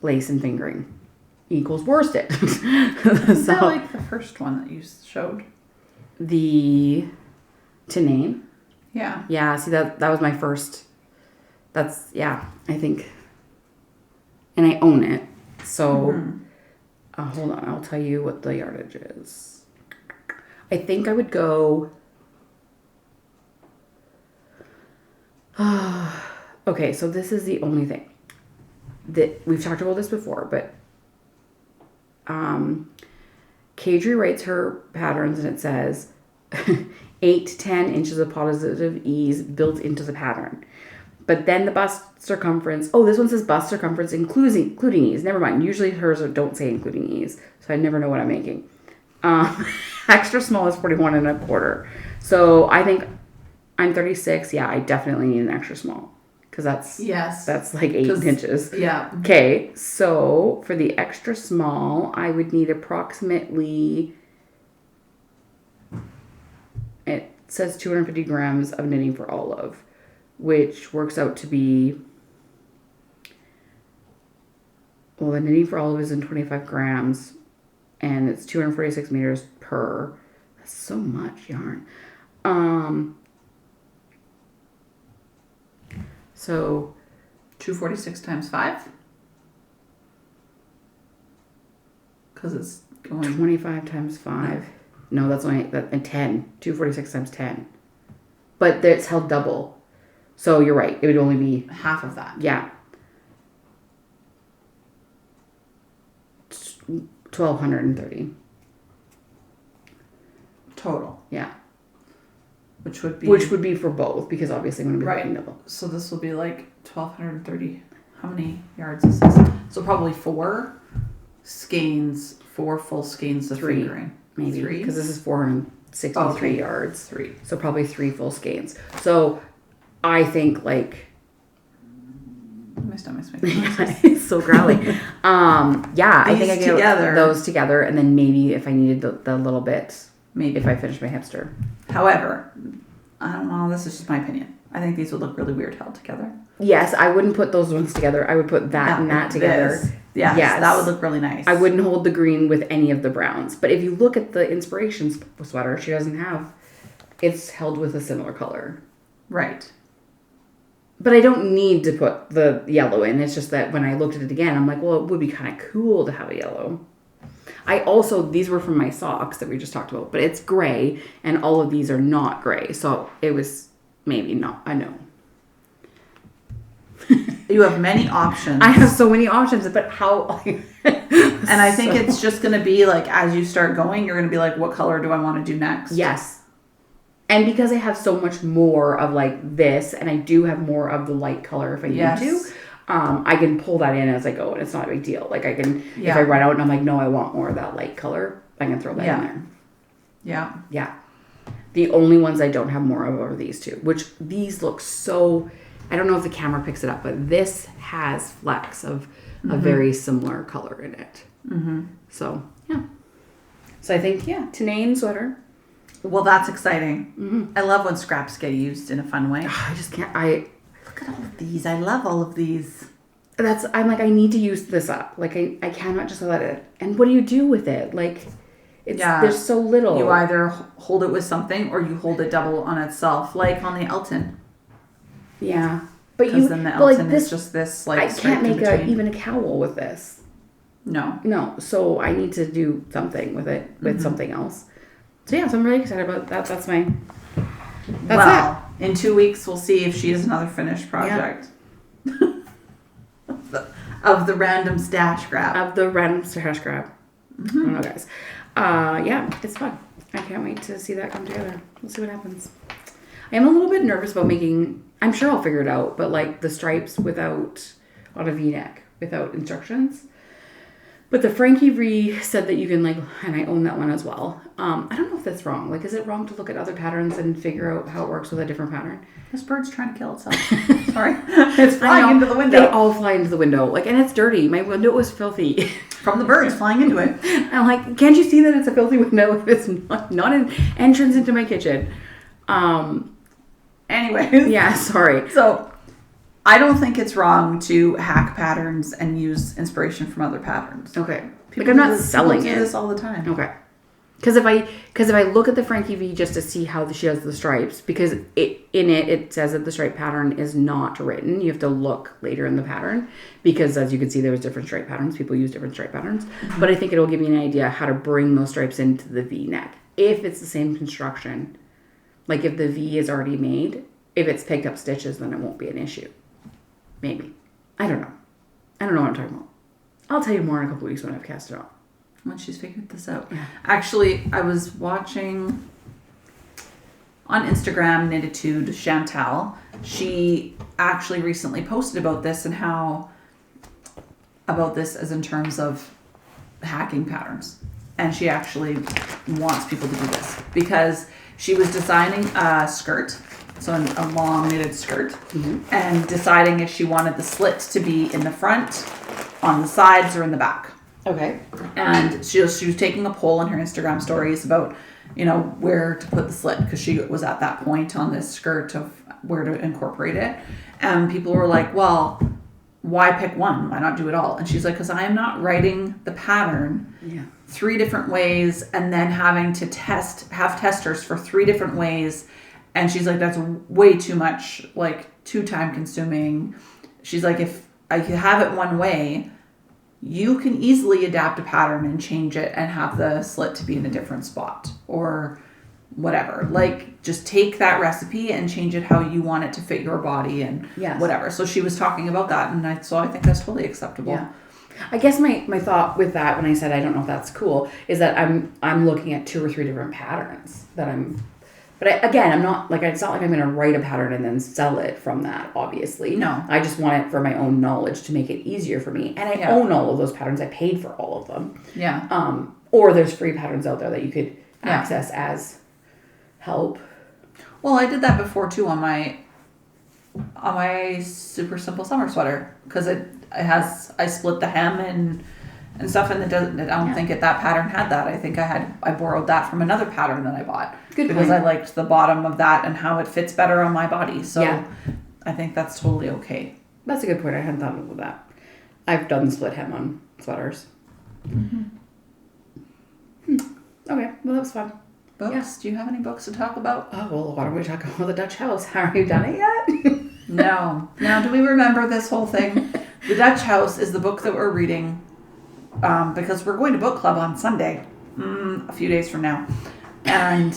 Lace and fingering equals worsted. Is that like the first one that you showed? The Lene? Yeah. Yeah, see that was my first. That's, yeah, I think. And I own it. So, hold on, I'll tell you what the yardage is. I think I would go. Okay, so this is the only thing. That we've talked about this before, but Caidree writes her patterns and it says 8 to 10 inches of positive ease built into the pattern. But then the bust circumference, this one says bust circumference including ease. Never mind. Usually hers don't say including ease, so I never know what I'm making. Extra small is 41.25. So I think I'm 36. Yeah, I definitely need an extra small. Because that's Yes. that's like 8 inches. Yeah. Okay, so for the extra small, I would need approximately, it says 250 grams of knitting for olive, which works out to be, well, the knitting for olive is in 25 grams, and it's 246 meters per. That's so much yarn. So 246 times 5? Because it's going... 25 times 5. No, that's only 10. 246 times 10. But it's held double. So you're right. It would only be... half of that. Yeah. 1,230. Total. Yeah. Which would be for both, because obviously I'm going to be right. working double. So this will be like 1,230. How many yards is this? So probably 4 skeins, 4 full skeins of 3, fingering. maybe. 3? Because this is 463 yards. 3. So probably 3 full skeins. So I think like... My stomach's making noises. It's so growly. Yeah, I think I get together. those together, and then maybe if I needed the little bit, Maybe. if I finish my hipster. However, I don't know. This is just my opinion. I think these would look really weird held together. Yes, I wouldn't put those ones together. I would put that and that together. Yes, that would look really nice. I wouldn't hold the green with any of the browns. But if you look at the inspiration sweater, she doesn't have... It's held with a similar color. Right. But I don't need to put the yellow in. It's just that when I looked at it again, I'm like, well, it would be kind of cool to have a yellow. These were from my socks that we just talked about, but it's gray, and all of these are not gray. So it was maybe not, I know. You have many options. I have so many options, but how? And I think it's just going to be like, as you start going, you're going to be like, what color do I want to do next? Yes. And because I have so much more of like this, and I do have more of the light color if I need to, I can pull that in as I go, and it's not a big deal. Like I can, if I run out and I'm like, no, I want more of that light color, I can throw that in there. Yeah. Yeah. The only ones I don't have more of are these two, which these look so, I don't know if the camera picks it up, but this has flecks of a very similar color in it. Mm-hmm. So, yeah. So I think, Tanane sweater. Well, that's exciting. Mm-hmm. I love when scraps get used in a fun way. I just can't, Look at all of these. I love all of these. I'm like, I need to use this up. Like, I cannot just let it. And what do you do with it? Like, there's so little. You either hold it with something or you hold it double on itself, like on the Elton. Yeah. But because then the Elton is just this, like, I can't make even a cowl with this. No. So I need to do something with it, with something else. So yeah, so I'm really excited about that. That's it. In 2 weeks, we'll see if she has another finished project. Yeah. of the random stash grab. Mm-hmm. I don't know, guys. It's fun. I can't wait to see that come together. We'll see what happens. I am a little bit nervous about making... I'm sure I'll figure it out, but like the stripes on a V-neck, without instructions. But the Caidree said that you can and I own that one as well. I don't know if that's wrong. Like, is it wrong to look at other patterns and figure out how it works with a different pattern? This bird's trying to kill itself. Sorry. It's flying into the window. They all fly into the window. And it's dirty. My window was filthy. From the birds flying into it. I'm like, can't you see that it's a filthy window? It's not an entrance into my kitchen. Anyways. Yeah, sorry. So, I don't think it's wrong to hack patterns and use inspiration from other patterns. Okay. I'm not selling it. People do this all the time. Okay. Because if I look at the Caidree just to see how she does the stripes, because it says that the stripe pattern is not written. You have to look later in the pattern because, as you can see, there was different stripe patterns. People use different stripe patterns. Mm-hmm. But I think it'll give you an idea how to bring those stripes into the V-neck. If it's the same construction, like if the V is already made, if it's picked up stitches, then it won't be an issue. Maybe. I don't know. I don't know what I'm talking about. I'll tell you more in a couple weeks when I've cast it on. Once she's figured this out. Yeah. Actually, I was watching on Instagram Knititude Chantal. She actually recently posted about this and about this as in terms of hacking patterns. And she actually wants people to do this because she was designing a skirt So a long knitted skirt. And deciding if she wanted the slit to be in the front, on the sides, or in the back. Okay. And she was taking a poll in her Instagram stories about, where to put the slit, because she was at that point on this skirt of where to incorporate it. And people were like, well, why pick one? Why not do it all? And she's like, because I am not writing the pattern 3 different ways and then having to have testers for 3 different ways. And she's like, that's way too much, like too time consuming. She's like, if I could have it one way, you can easily adapt a pattern and change it and have the slit to be in a different spot or whatever. Like, just take that recipe and change it how you want it to fit your body and whatever. So she was talking about that, and I think that's totally acceptable. Yeah. I guess my thought with that, when I said I don't know if that's cool, is that I'm looking at 2 or 3 different patterns that I'm. But I'm not like, it's not like I'm going to write a pattern and then sell it from that, obviously. No. I just want it for my own knowledge to make it easier for me. And I own all of those patterns. I paid for all of them. Yeah. Or there's free patterns out there that you could access as help. Well, I did that before too on my super simple summer sweater, because I split the hem and stuff, and I don't think that pattern had that. I think I borrowed that from another pattern that I bought. Good because point. I liked the bottom of that and how it fits better on my body. So I think that's totally okay. That's a good point. I hadn't thought of that. I've done the split hem on sweaters. Okay, well, that was fun. Books? Yeah. Do you have any books to talk about? Oh, well, why don't we talk about the Dutch house? Have you done it yet? No. Now, do we remember this whole thing? The Dutch House is the book that we're reading because we're going to book club on Sunday, a few days from now. And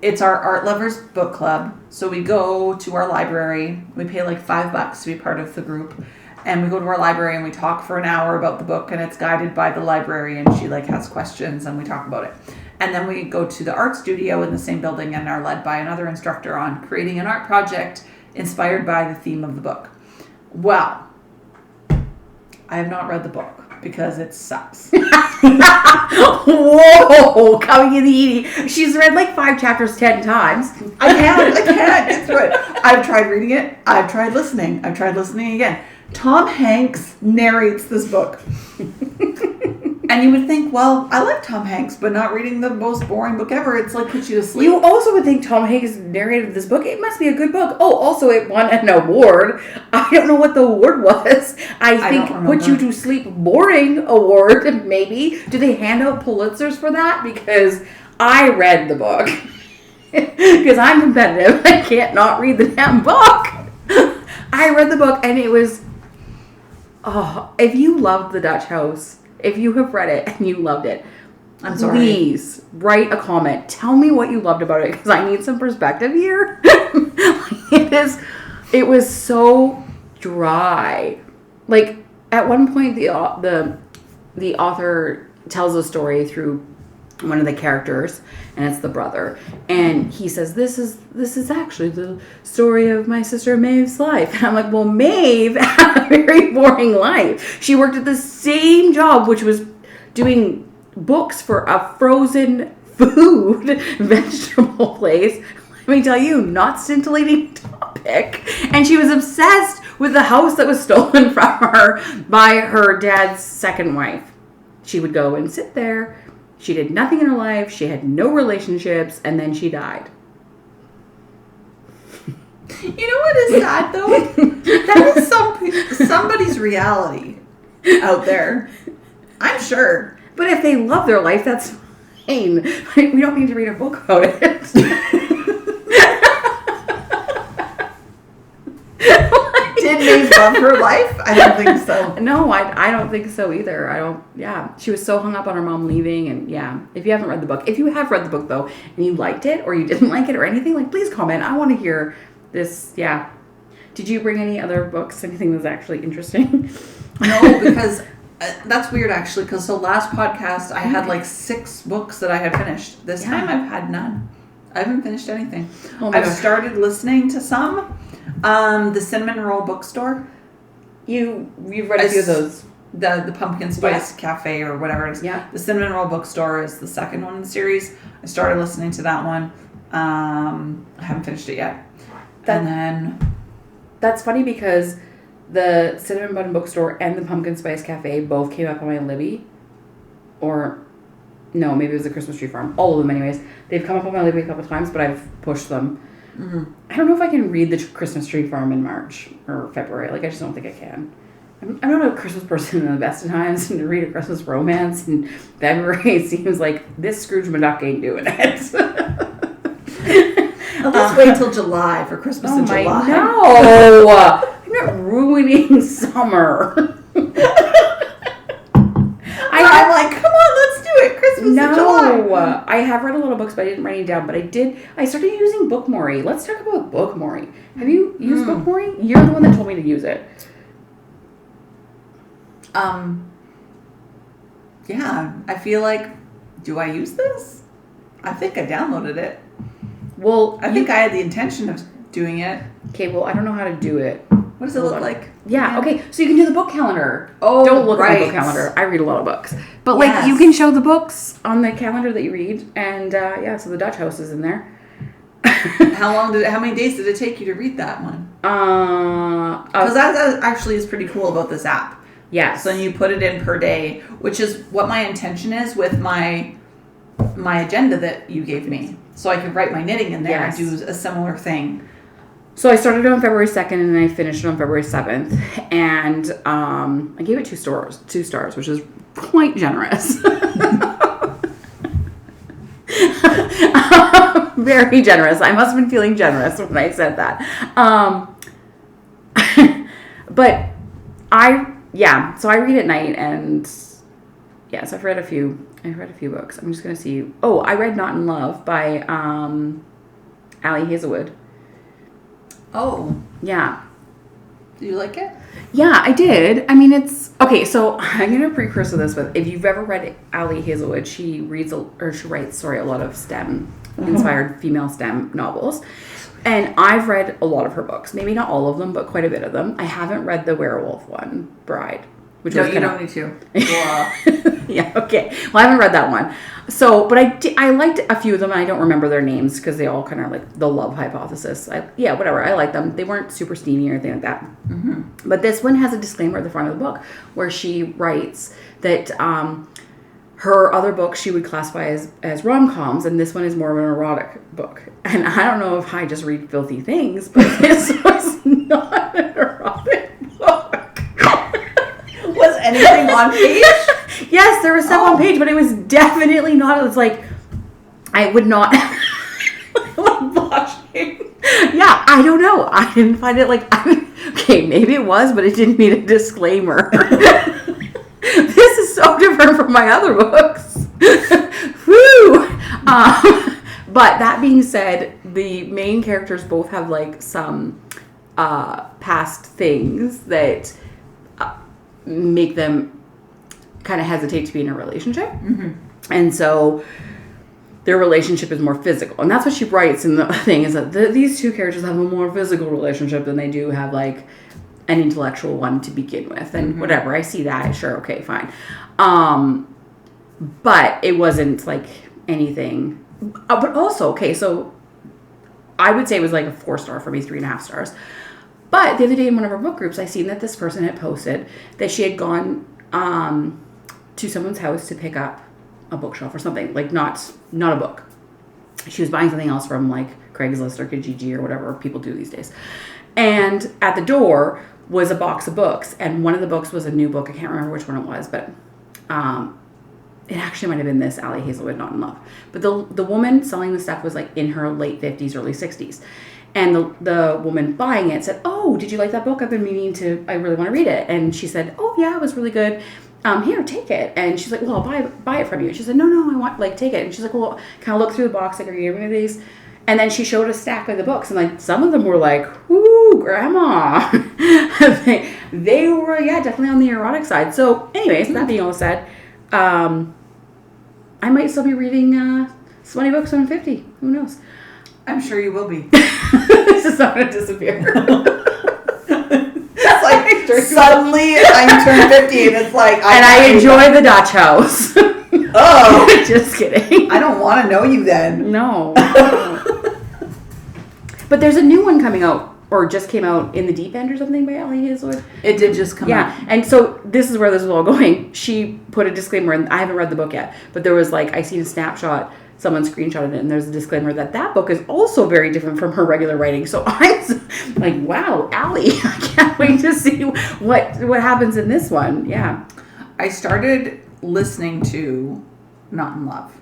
it's our art lovers book club. So we go to our library. We pay like $5 to be part of the group. And we go to our library and we talk for an hour about the book, and it's guided by the librarian. She has questions and we talk about it. And then we go to the art studio in the same building and are led by another instructor on creating an art project inspired by the theme of the book. Well, I have not read the book because it sucks. Whoa, coming in the eating. She's read like 5 chapters 10 times. I can't get through it. I've tried reading it. I've tried listening. I've tried listening again. Tom Hanks narrates this book. And you would think, well, I like Tom Hanks, but not reading the most boring book ever. It's like puts you to sleep. You also would think Tom Hanks narrated this book. It must be a good book. Oh, also it won an award. I don't know what the award was. I think Put You to Sleep Boring Award, maybe. Do they hand out Pulitzers for that? Because I read the book. Because I'm competitive. I can't not read the damn book. I read the book and it was... Oh, if you loved The Dutch House... If you have read it and you loved it, I'm sorry. Please write a comment. Tell me what you loved about it, because I need some perspective here. It was so dry. Like at one point, the author tells a story through one of the characters, and it's the brother, and he says, this is actually the story of my sister Maeve's life. And I'm like, well, Maeve had a very boring life. She worked at the same job, which was doing books for a frozen food vegetable place. Let me tell you, not scintillating topic. And she was obsessed with the house that was stolen from her by her dad's second wife. She would go and sit there. She did nothing in her life. She had no relationships, and then she died. You know what is sad, though? That is somebody's reality out there. I'm sure. But if they love their life, that's fine. We don't need to read a book about it. Did Maeve love her life? I don't think so. No, I don't think so either. She was so hung up on her mom leaving, and if you haven't read the book. If you have read the book, though, and you liked it, or you didn't like it, or anything, please comment. I want to hear this, Did you bring any other books, anything that's actually interesting? No, because that's weird, actually, because the last podcast, I had 6 books that I had finished. This time, I've had none. I haven't finished anything. I've started listening to some. The Cinnamon Roll Bookstore. You've read a few of those. The Pumpkin Spice Cafe or whatever it is. Yeah. The Cinnamon Roll Bookstore is the second one in the series. I started listening to that one. I haven't finished it yet. And then... That's funny because the Cinnamon Bun Bookstore and the Pumpkin Spice Cafe both came up on my Libby. Or, no, maybe it was the Christmas Tree Farm. All of them anyways. They've come up on my Libby a couple of times, but I've pushed them. Mm-hmm. I don't know if I can read the Christmas Tree Farm in March or February. Like, I just don't think I can. I'm not a Christmas person in the best of times, and to read a Christmas romance in February, it seems like this Scrooge McDuck ain't doing it. Let's wait till July for Christmas in July. No! I'm not ruining summer. I'm like, come on, let's do it. Christmas in July. No, I have read a lot of books, but I didn't write it down. But I started using Book Mowry. Let's talk about Book Mowry. Have you used Book Mowry? You're the one that told me to use it. Yeah, I feel like, do I use this? I think I downloaded it. Well, I think I had the intention of doing it. Okay, well, I don't know how to do it. What does it look like? Yeah, okay, so you can do the book calendar. Oh, don't look at the book calendar. I read a lot of books. But, like, you can show the books on the calendar that you read. And, so the Dutch House is in there. How many days did it take you to read that one? Because that actually is pretty cool about this app. Yes. So you put it in per day, which is what my intention is with my agenda that you gave me. So I could write my knitting in there and do a similar thing. So I started on February 2nd and I finished on February 7th. And I gave it 2 stars, which is quite generous. Very generous. I must have been feeling generous when I said that. But so I read at night, and so I've read a few books. I'm just gonna see. Oh, I read Not in Love by Ali Hazelwood. Oh. Yeah. Do you like it? Yeah, I did. I mean, it's okay. So I'm gonna precursor this with, if you've ever read Ali Hazelwood, she writes a lot of STEM inspired female STEM novels. And I've read a lot of her books. Maybe not all of them, but quite a bit of them. I haven't read the werewolf one, Bride. You don't need to. Yeah, okay. Well, I haven't read that one. So, but I liked a few of them, and I don't remember their names because they all kind of like the love hypothesis. Whatever. I like them. They weren't super steamy or anything like that. Mm-hmm. But this one has a disclaimer at the front of the book where she writes that her other books she would classify as rom-coms, and this one is more of an erotic book. And I don't know if I just read filthy things, but this was not an erotic book. Was anything on page? Yes, there was stuff on page, but it was definitely not. It was like, I would not like blushing. Yeah, I don't know. I didn't find it okay, maybe it was, but it didn't need a disclaimer. This is so different from my other books. Woo! But that being said, the main characters both have like some past things that make them kind of hesitate to be in a relationship. Mm-hmm. And so their relationship is more physical. And that's what she writes in the thing, is that these two characters have a more physical relationship than they do have like an intellectual one to begin with. And whatever, I see that. Sure, okay, fine. But it wasn't like anything. But also, okay, so I would say it was like a 4-star for me, 3.5 stars. But the other day in one of our book groups, I seen that this person had posted that she had gone to someone's house to pick up a bookshelf or something, like not a book. She was buying something else from like Craigslist or Kijiji or whatever people do these days. And at the door was a box of books, and one of the books was a new book. I can't remember which one it was, but it actually might have been this Ali Hazelwood, Not in Love. But the woman selling the stuff was like in her late 50s, early 60s. And the woman buying it said, "Oh, did you like that book? I've been meaning to, I really want to read it." And she said, "Oh yeah, it was really good. Here, take it." And she's like, "Well, I'll buy it from you." She said, "No, I want, like, take it." And she's like, "Well, can I look through the box? Like, are you giving me these?" And then she showed a stack of the books, and like some of them were like, "Ooh, grandma." they were, definitely on the erotic side. So anyways, that being all said, I might still be reading Smutty Books 150. Who knows? I'm sure you will be. This is not going to disappear. It's like suddenly I'm turned 50 and it's like... I enjoy the Dutch house. Oh. Just kidding. I don't want to know you then. No. But there's a new one coming out, or just came out, In the Deep End or something by Ali Hazelwood. It did just come out. Yeah, and so this is where this is all going. She put a disclaimer, and I haven't read the book yet, but there was like, I seen a snapshot, someone screenshotted it, and there's a disclaimer that book is also very different from her regular writing. So I'm like, wow, Ali, I can't wait to see what happens in this one. Yeah. I started listening to Not in Love.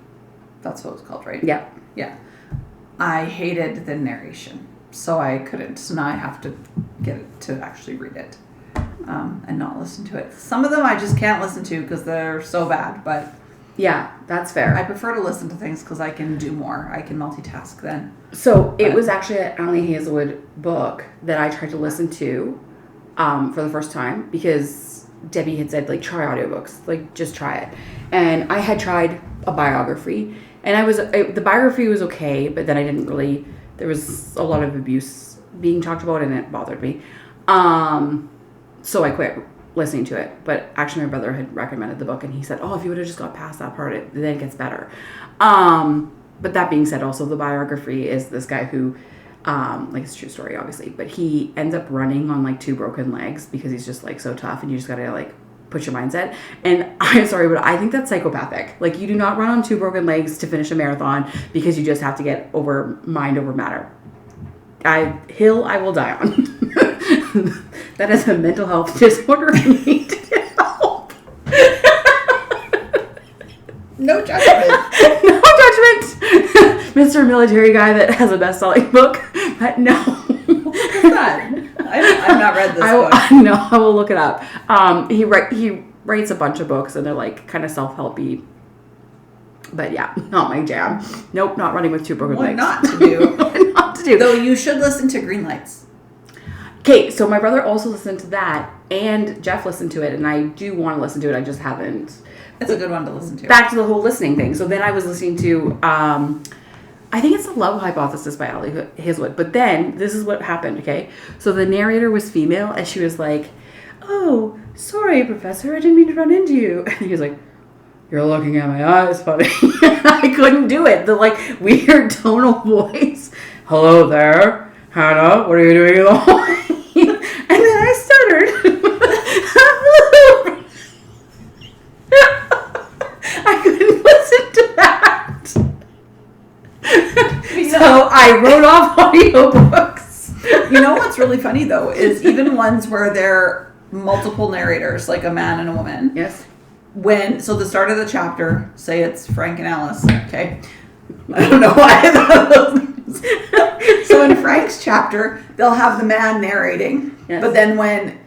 That's what it's called, right? Yeah. Yeah. I hated the narration, so I couldn't. So now I have to get it to actually read it and not listen to it. Some of them I just can't listen to because they're so bad, but yeah, that's fair. I prefer to listen to things because I can do more. I can multitask then. So it was actually an Ali Hazelwood book that I tried to listen to for the first time because Debbie had said, like, try audiobooks, like, just try it. And I had tried a biography, and the biography was okay, but then I didn't really, there was a lot of abuse being talked about, and it bothered me. So I quit listening to it. But actually my brother had recommended the book, and he said, oh, if you would have just got past that part, then it gets better. But that being said, also the biography is this guy who, like, it's a true story, obviously, but he ends up running on like 2 broken legs because he's just like so tough, and you just gotta like push your mindset. And I'm sorry, but I think that's psychopathic. Like, you do not run on 2 broken legs to finish a marathon because you just have to get over mind over matter. I will die on. That is a mental health disorder. I need to get help. No judgment. No judgment. Mr. Military guy that has a best-selling book. But no. What is that? I've not read this book. No, I will look it up. He writes a bunch of books, and they're like kind of self-helpy. But yeah, not my jam. Nope, not running with 2 broken legs. What not to do. What not to do. Though you should listen to Green Lights. Okay, so my brother also listened to that, and Jeff listened to it, and I do want to listen to it. I just haven't. It's a good one to listen to. Back to the whole listening thing. So then I was listening to, I think it's The Love Hypothesis by Ali Hazelwood. But then, this is what happened, okay? So the narrator was female, and she was like, oh, sorry, Professor, I didn't mean to run into you. And he was like, you're looking at my eyes, funny. I couldn't do it. The, like, weird tonal voice. Hello there, Hannah, what are you doing in the hallway? And then I stuttered. I couldn't listen to that. So I wrote off audiobooks. You know what's really funny, though, is even ones where there are multiple narrators, like a man and a woman. Yes. So the start of the chapter, say it's Frank and Alice, okay? I don't know why I thought those names. So in Frank's chapter, they'll have the man narrating, yes. But then when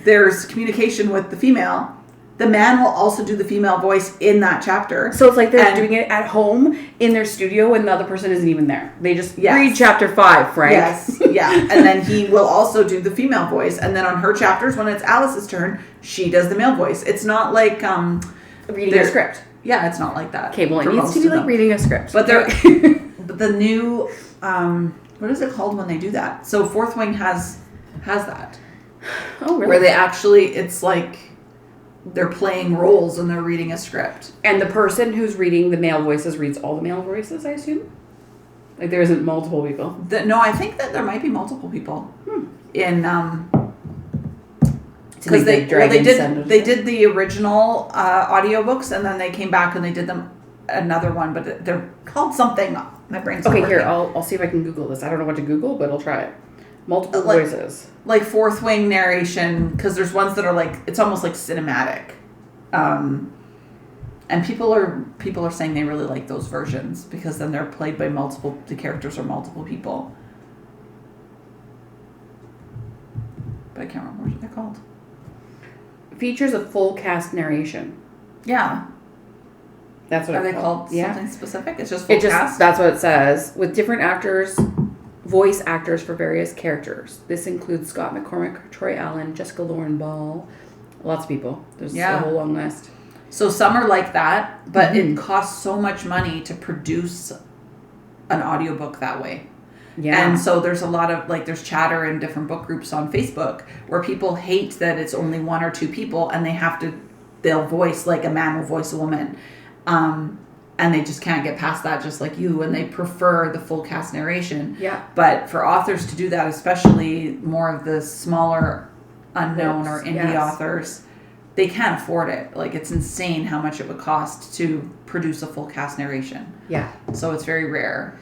there's communication with the female, the man will also do the female voice in that chapter. So it's like they're doing it at home in their studio and the other person isn't even there. They just yes. read chapter 5, Frank. Yes, yeah. And then he will also do the female voice. And then on her chapters, when it's Alice's turn, she does the male voice. It's not like reading a script. Yeah, it's not like that. Okay, well, it needs to be like reading a script. But but the new, what is it called when they do that? So Fourth Wing has that. Oh, really? Where they actually, it's like they're playing roles and they're reading a script. And the person who's reading the male voices reads all the male voices, I assume? Like there isn't multiple people? No, I think that there might be multiple people in... Because they did the original audiobooks, and then they came back and they did them another one, but they're called something. My brain's not okay. working. Here, I'll see if I can Google this. I don't know what to Google, but I'll try it. Multiple voices, like Fourth Wing narration, because there's ones that are like it's almost like cinematic, and people are saying they really like those versions because then they're played by multiple. The characters are multiple people, but I can't remember what they're called. Features a full cast narration. Yeah. That's what are they called? Something specific? It's just full cast? That's what it says. With different actors, voice actors for various characters. This includes Scott McCormick, Troy Allen, Jessica Lauren Ball. Lots of people. There's a whole long list. So some are like that, but it costs so much money to produce an audiobook that way. Yeah. And so there's a lot of, like, there's chatter in different book groups on Facebook where people hate that it's only 1 or 2 people and they'll voice, like a man will voice a woman. And and they just can't get past that, just like you, and they prefer the full cast narration. Yeah. But for authors to do that, especially more of the smaller unknown or indie authors, they can't afford it. Like, it's insane how much it would cost to produce a full cast narration. Yeah. So it's very rare.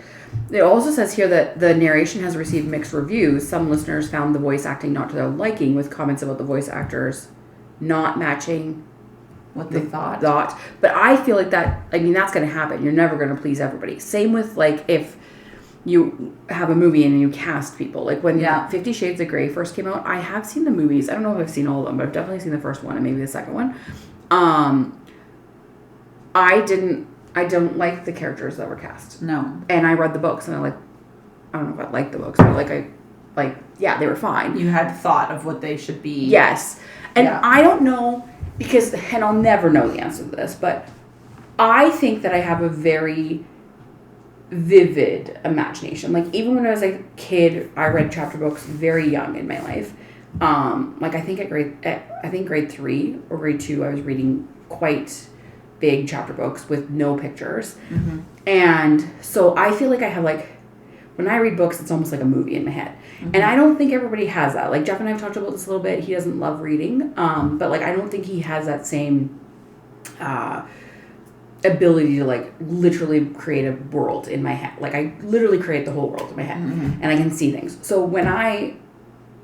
It also says here that the narration has received mixed reviews. Some listeners found the voice acting not to their liking, with comments about the voice actors not matching what they thought. But I feel like that, I mean, that's going to happen. You're never going to please everybody. Same with, like, if you have a movie and you cast people. Like, when 50 Shades of Grey first came out, I have seen the movies. I don't know if I've seen all of them, but I've definitely seen the first one and maybe the second one. I don't like the characters that were cast. No. And I read the books, and I don't know if I liked the books, but they were fine. You had thought of what they should be. Yes. And I don't know, because, and I'll never know the answer to this, but I think that I have a very vivid imagination. Like, even when I was a kid, I read chapter books very young in my life. I think grade 3 or grade 2, I was reading quite big chapter books with no pictures. Mm-hmm. And so I feel like I have, like, when I read books, it's almost like a movie in my head. Mm-hmm. And I don't think everybody has that. Like, Jeff and I have talked about this a little bit. He doesn't love reading. But, like, I don't think he has that same ability to, like, literally create a world in my head. Like, I literally create the whole world in my head. Mm-hmm. And I can see things. So when I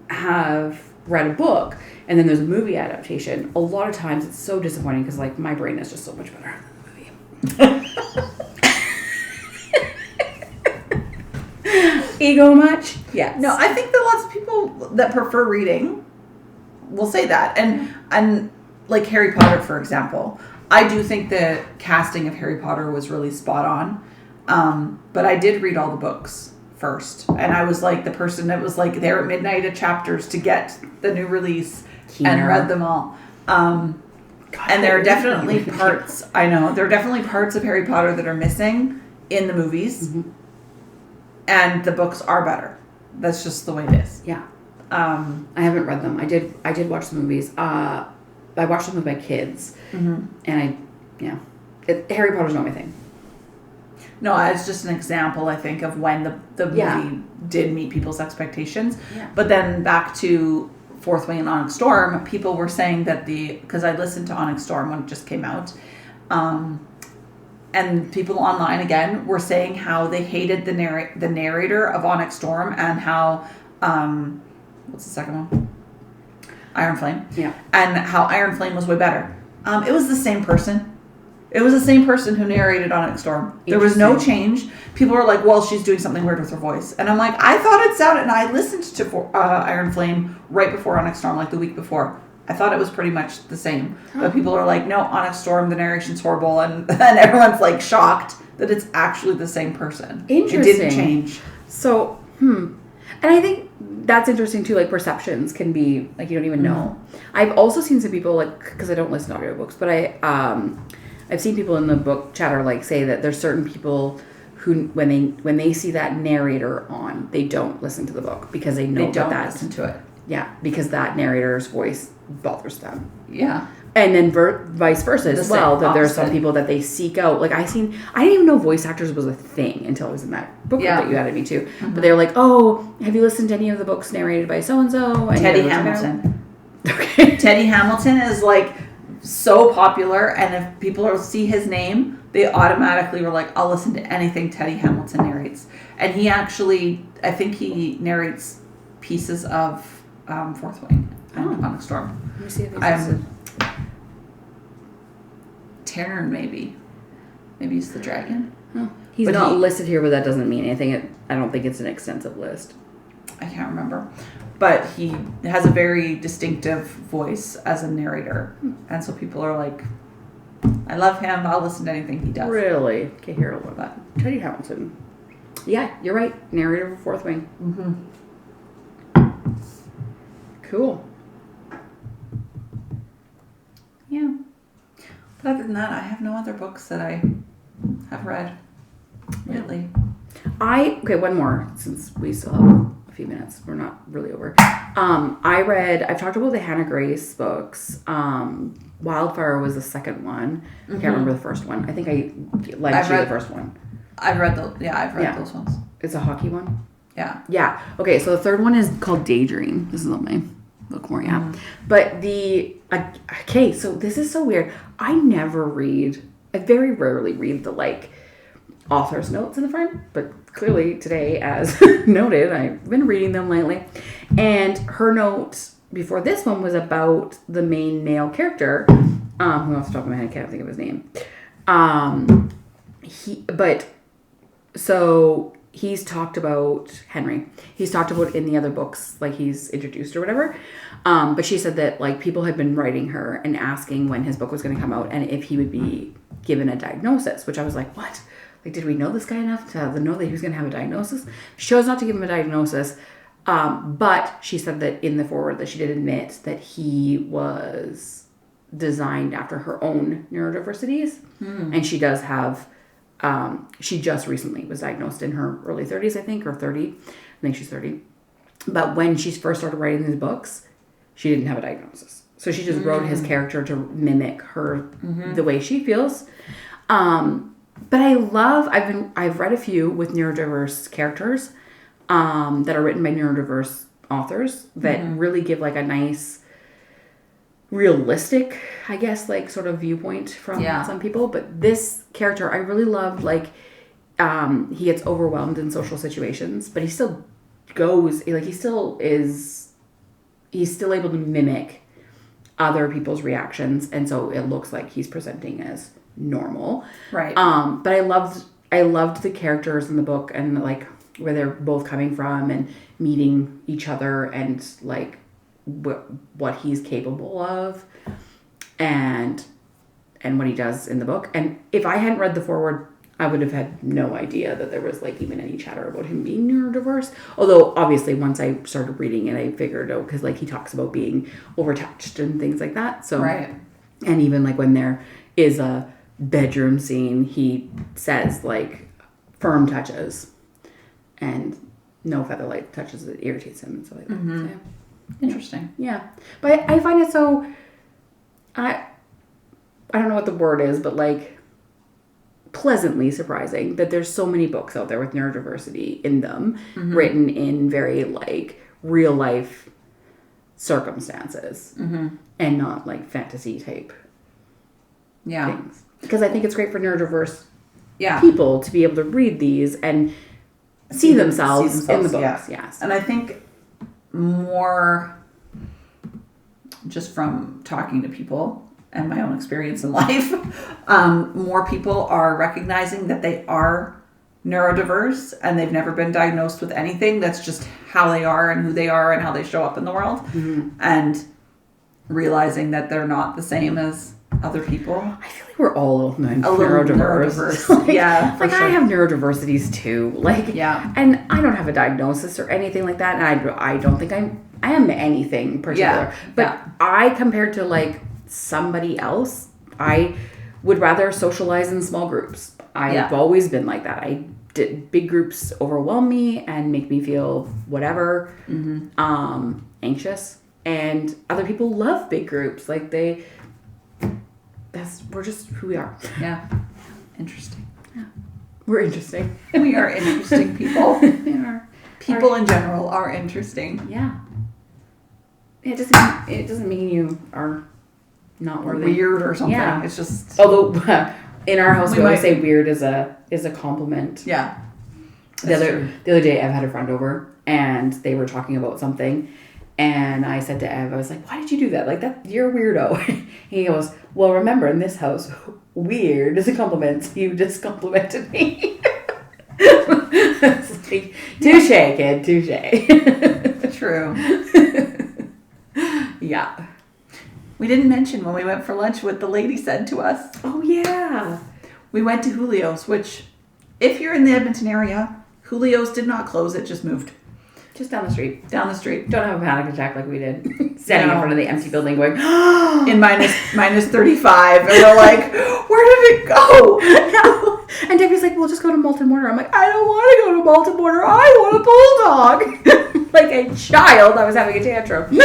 have read a book and then there's a movie adaptation, a lot of times it's so disappointing because, like, my brain is just so much better than the movie. Ego much? Yes. No, I think that lots of people that prefer reading will say that. And like Harry Potter, for example, I do think the casting of Harry Potter was really spot on. But I did read all the books first. And I was like the person that was like there at midnight at Chapters to get the new release and read them all. God, and there are definitely parts, I know, there are definitely parts of Harry Potter that are missing in the movies. Mm-hmm. And the books are better. That's just the way it is. Yeah. I haven't read them. I did watch the movies. I watched them with my kids. Mm-hmm. And Harry Potter's not my thing. No, it's just an example, I think, of when the movie did meet people's expectations. Yeah. But then back to Fourth Wing and Onyx Storm, people were saying that because I listened to Onyx Storm when it just came out, and people online, again, were saying how they hated the narrator of Onyx Storm and how, what's the second one? Iron Flame. Yeah. And how Iron Flame was way better. It was the same person. It was the same person who narrated Onyx Storm. There was no change. People were like, well, she's doing something weird with her voice. And I'm like, I thought it sounded, and I listened to Iron Flame right before Onyx Storm, like the week before. I thought it was pretty much the same. But people are like, no, Onyx Storm, the narration's horrible. And everyone's like shocked that it's actually the same person. Interesting. It didn't change. So, And I think that's interesting too. Like, perceptions can be, like, you don't even know. I've also seen some people, like, because I don't listen to audiobooks, but I've seen people in the book chatter, like, say that there's certain people who, when they see that narrator on, they don't listen to the book because they know that listen to it. Yeah, because that narrator's voice bothers them. Yeah. And then vice versa as well. That there's some people that they seek out. Like, I didn't even know voice actors was a thing until I was in that book that you added me to. Mm-hmm. But they were like, oh, have you listened to any of the books narrated by so-and-so? Teddy Hamilton. Okay. Teddy Hamilton is, like, so popular. And if people see his name, they automatically were like, I'll listen to anything Teddy Hamilton narrates. And he actually, I think he narrates pieces of Fourth Wing and Onyx Storm. Let me see if it's Taryn, maybe he's the dragon. Oh. He's not listed here, but that doesn't mean anything. I don't think it's an extensive list. I can't remember, but he has a very distinctive voice as a narrator, and so people are like, I love him, I'll listen to anything he does. Really? Okay, here a little bit. Teddy Hamilton. Yeah, you're right. Narrator for Fourth Wing. Mm-hmm. Cool. Yeah. But other than that, I have no other books that I have read lately. Okay, one more, since we still have a few minutes. We're not really over. I've talked about the Hannah Grace books. Wildfire was the second one. I can't remember the first one. I think I lent you the first one. I've read those. Yeah, I've read those ones. It's a hockey one? Yeah. Yeah. Okay, so the third one is called Daydream. This is on my bookmore, yeah. But okay, so this is so weird. I very rarely read the, like, author's notes in the front, but clearly today, as noted, I've been reading them lately. And her note before this one was about the main male character, who off the top of my head, I can't think of his name. He's talked about Henry. He's talked about in the other books, like he's introduced or whatever. But she said that, like, people had been writing her and asking when his book was going to come out and if he would be given a diagnosis, which I was like, what? Like, did we know this guy enough to know that he was going to have a diagnosis? She chose not to give him a diagnosis. But she said that in the foreword that she did admit that he was designed after her own neurodiversities. And she does have, she just recently was diagnosed in her early 30s, I think, or 30. I think she's 30. But when she first started writing these books, she didn't have a diagnosis. So she just wrote his character to mimic her, the way she feels. But I've read a few with neurodiverse characters that are written by neurodiverse authors that really give, like, a nice, realistic, I guess, like, sort of viewpoint from some people. But this character, I really loved, like, he gets overwhelmed in social situations, but he still goes, like, he's still able to mimic other people's reactions, and so it looks like he's presenting as normal. Right. But I loved the characters in the book and, like, where they're both coming from and meeting each other and, like, what he's capable of and what he does in the book. And if I hadn't read the foreword, I would have had no idea that there was, like, even any chatter about him being neurodiverse. Although, obviously, once I started reading it, I figured out, because, like, he talks about being overtouched and things like that. So, right. And even, like, when there is a bedroom scene, he says, like, firm touches and no featherlight touches that irritates him and stuff like that. So, yeah. Interesting. Yeah. But I find it so, I don't know what the word is, but, like, pleasantly surprising that there's so many books out there with neurodiversity in them, written in very, like, real life circumstances and not, like, fantasy type things. Because I think it's great for neurodiverse people to be able to read these and see themselves in the books. Yes. And I think more just from talking to people and my own experience in life, more people are recognizing that they are neurodiverse and they've never been diagnosed with anything. That's just how they are and who they are and how they show up in the world. And realizing that they're not the same as other people. I feel like we're all neurodiverse. Like, for sure. I have neurodiversities too. Like, and I don't have a diagnosis or anything like that. And I don't think I am anything particular. But I, compared to, like, somebody else, I would rather socialize in small groups. I've always been like that. Big groups overwhelm me and make me feel whatever, anxious. And other people love big groups. Like, we're just who we are. Yeah. Interesting. Yeah. We're interesting. We are interesting people. We are. People in general are interesting. Yeah. It doesn't mean you are not worthy. Weird or something. Yeah. It's just, although in our house we always say weird is a compliment. Yeah. The other day Ev had a friend over and they were talking about something. And I said to Ev, I was like, why did you do that? Like, you're a weirdo. He goes, well, remember, in this house, weird is a compliment. You just complimented me. It's like, touche, kid, touche. True. Yeah. We didn't mention when we went for lunch what the lady said to us. Oh, yeah. We went to Julio's, which, if you're in the Edmonton area, Julio's did not close, it just moved. Just down the street. Down the street. Don't have a panic attack like we did. Standing in front of the empty building going, in minus 35. And we're like, where did it go? And Debbie's like, we'll just go to Malt and Mortar. I'm like, I don't want to go to Malt and Mortar. I want a bulldog. Like a child, I was having a tantrum.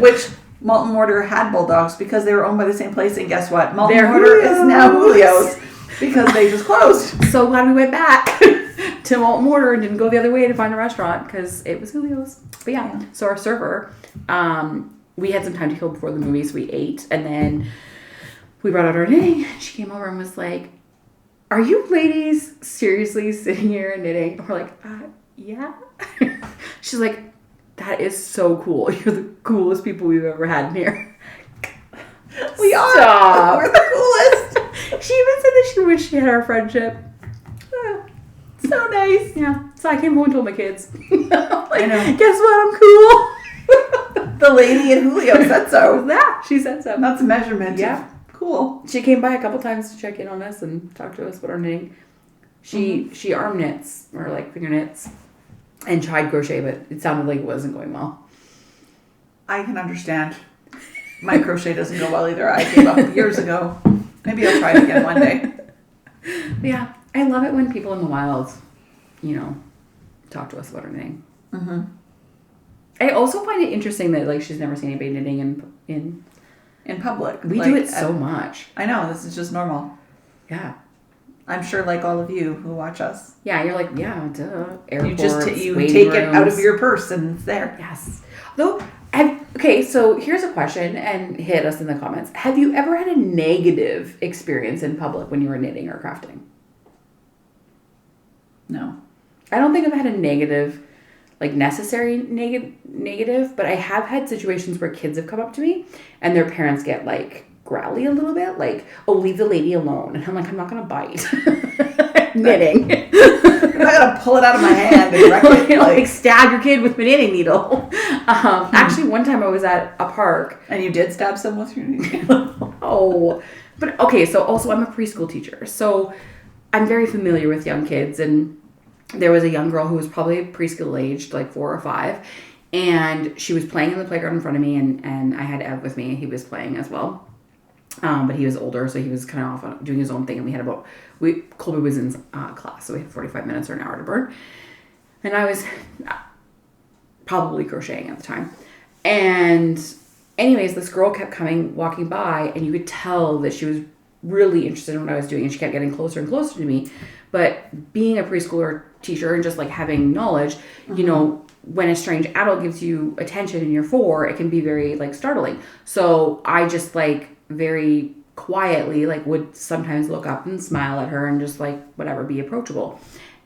Which Malt and Mortar had bulldogs because they were owned by the same place. And guess what? Malt and Mortar is now Julio's because they just closed. So glad we went back to Malt and Mortar and didn't go the other way to find a restaurant because it was Julio's. But yeah, so our server, we had some time to kill before the movie, so we ate. And then we brought out our knitting. She came over and was like, are you ladies seriously sitting here and knitting? And we're like, yeah. She's like, that is so cool. You're the coolest people we've ever had in here. We are. Stop. We're the coolest. She even said that she wished she had our friendship. So nice. Yeah. So I came home and told my kids. Like, I know. Guess what? I'm cool. The lady in Julio said so. Yeah, she said so. That's a measurement. Yeah. Cool. She came by a couple times to check in on us and talk to us about our knitting. She arm knits or like finger knits and tried crochet, but it sounded like it wasn't going well. I can understand. My crochet doesn't go well either. I gave up years ago. Maybe I'll try it again one day. Yeah, I love it when people in the wild, talk to us about our knitting. Mm-hmm. I also find it interesting that like she's never seen anybody knitting in public. We do it so much. I know, this is just normal. Yeah. I'm sure like all of you who watch us. Yeah, you're like, yeah, duh. Airports, you take it out of your purse and it's there. Yes. Though, okay, so here's a question and hit us in the comments. Have you ever had a negative experience in public when you were knitting or crafting? No. I don't think I've had a negative, like necessary negative, but I have had situations where kids have come up to me and their parents get like growly a little bit, like, oh, leave the lady alone. And I'm like, I'm not going to bite. Knitting. I'm not going to pull it out of my hand and wreck it. Like stab your kid with a knitting needle. Actually, one time I was at a park. And you did stab someone with your knitting needle? Oh. But okay, so also I'm a preschool teacher. So I'm very familiar with young kids. And there was a young girl who was probably preschool aged, like 4 or 5. And she was playing in the playground in front of me. And I had Ev with me. He was playing as well. But he was older, so he was kind of off doing his own thing. And we had Colby was in class, so we had 45 minutes or an hour to burn. And I was probably crocheting at the time. And anyways, this girl kept walking by, and you could tell that she was really interested in what I was doing, and she kept getting closer and closer to me. But being a preschooler teacher and just like having knowledge, when a strange adult gives you attention and you're 4, it can be very like startling. So I just like very quietly like would sometimes look up and smile at her and just like whatever, be approachable.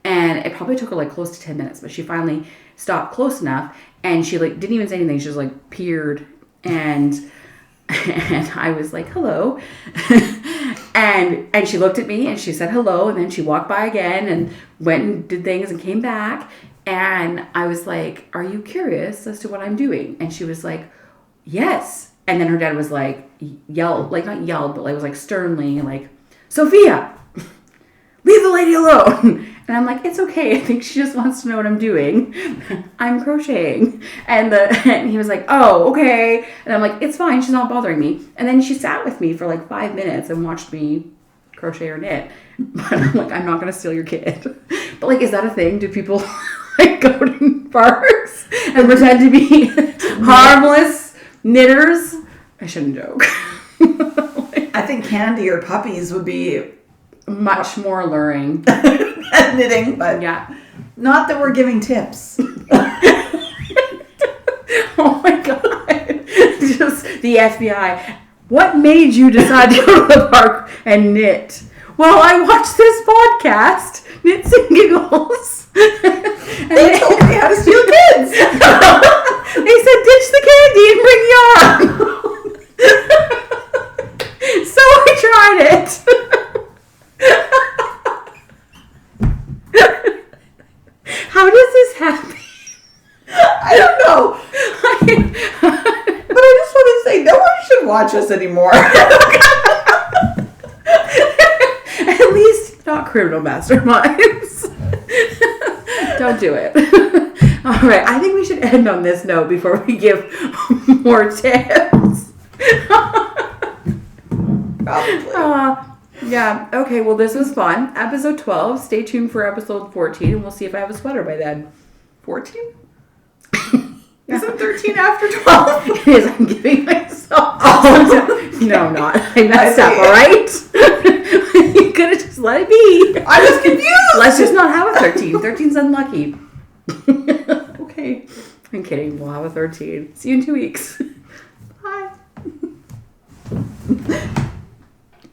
And it probably took her like close to 10 minutes, but she finally stopped close enough, and she like didn't even say anything. She just like peered, and I was like, hello. and she looked at me and she said hello, and then she walked by again and went and did things and came back. And I was like, are you curious as to what I'm doing? And she was like, yes. And then her dad was like, not yelled, but like was like sternly like, Sophia, leave the lady alone. And I'm like, it's okay. I think she just wants to know what I'm doing. I'm crocheting. And he was like, oh, okay. And I'm like, it's fine. She's not bothering me. And then she sat with me for like 5 minutes and watched me crochet or knit. But I'm like, I'm not going to steal your kid. But like, is that a thing? Do people like go to parks and pretend to be harmless knitters? I shouldn't joke. I think candy or puppies would be much more alluring at knitting, but yeah, not that we're giving tips. Oh my god! Just the FBI. What made you decide to go to the park and knit? Well, I watched this podcast, Knits'n'Giggles. And they told me how to steal kids. They said ditch the candy and bring yarn. So I tried it. How does this happen? I don't know. But I just want to say, no one should watch us anymore. At least not criminal masterminds. Don't do it. All right. I think we should end on this note before we give more tips. Probably. Yeah. Okay. Well, this was fun. Episode 12. Stay tuned for episode 14, and we'll see if I have a sweater by then. 14? Isn't 13 after 12? It is. I'm giving myself. Oh, no, not. I messed up. All right. You could have just let it be. I was confused. Let's just not have a 13. 13's unlucky. Okay. I'm kidding. We'll have a 13. See you in 2 weeks. Bye.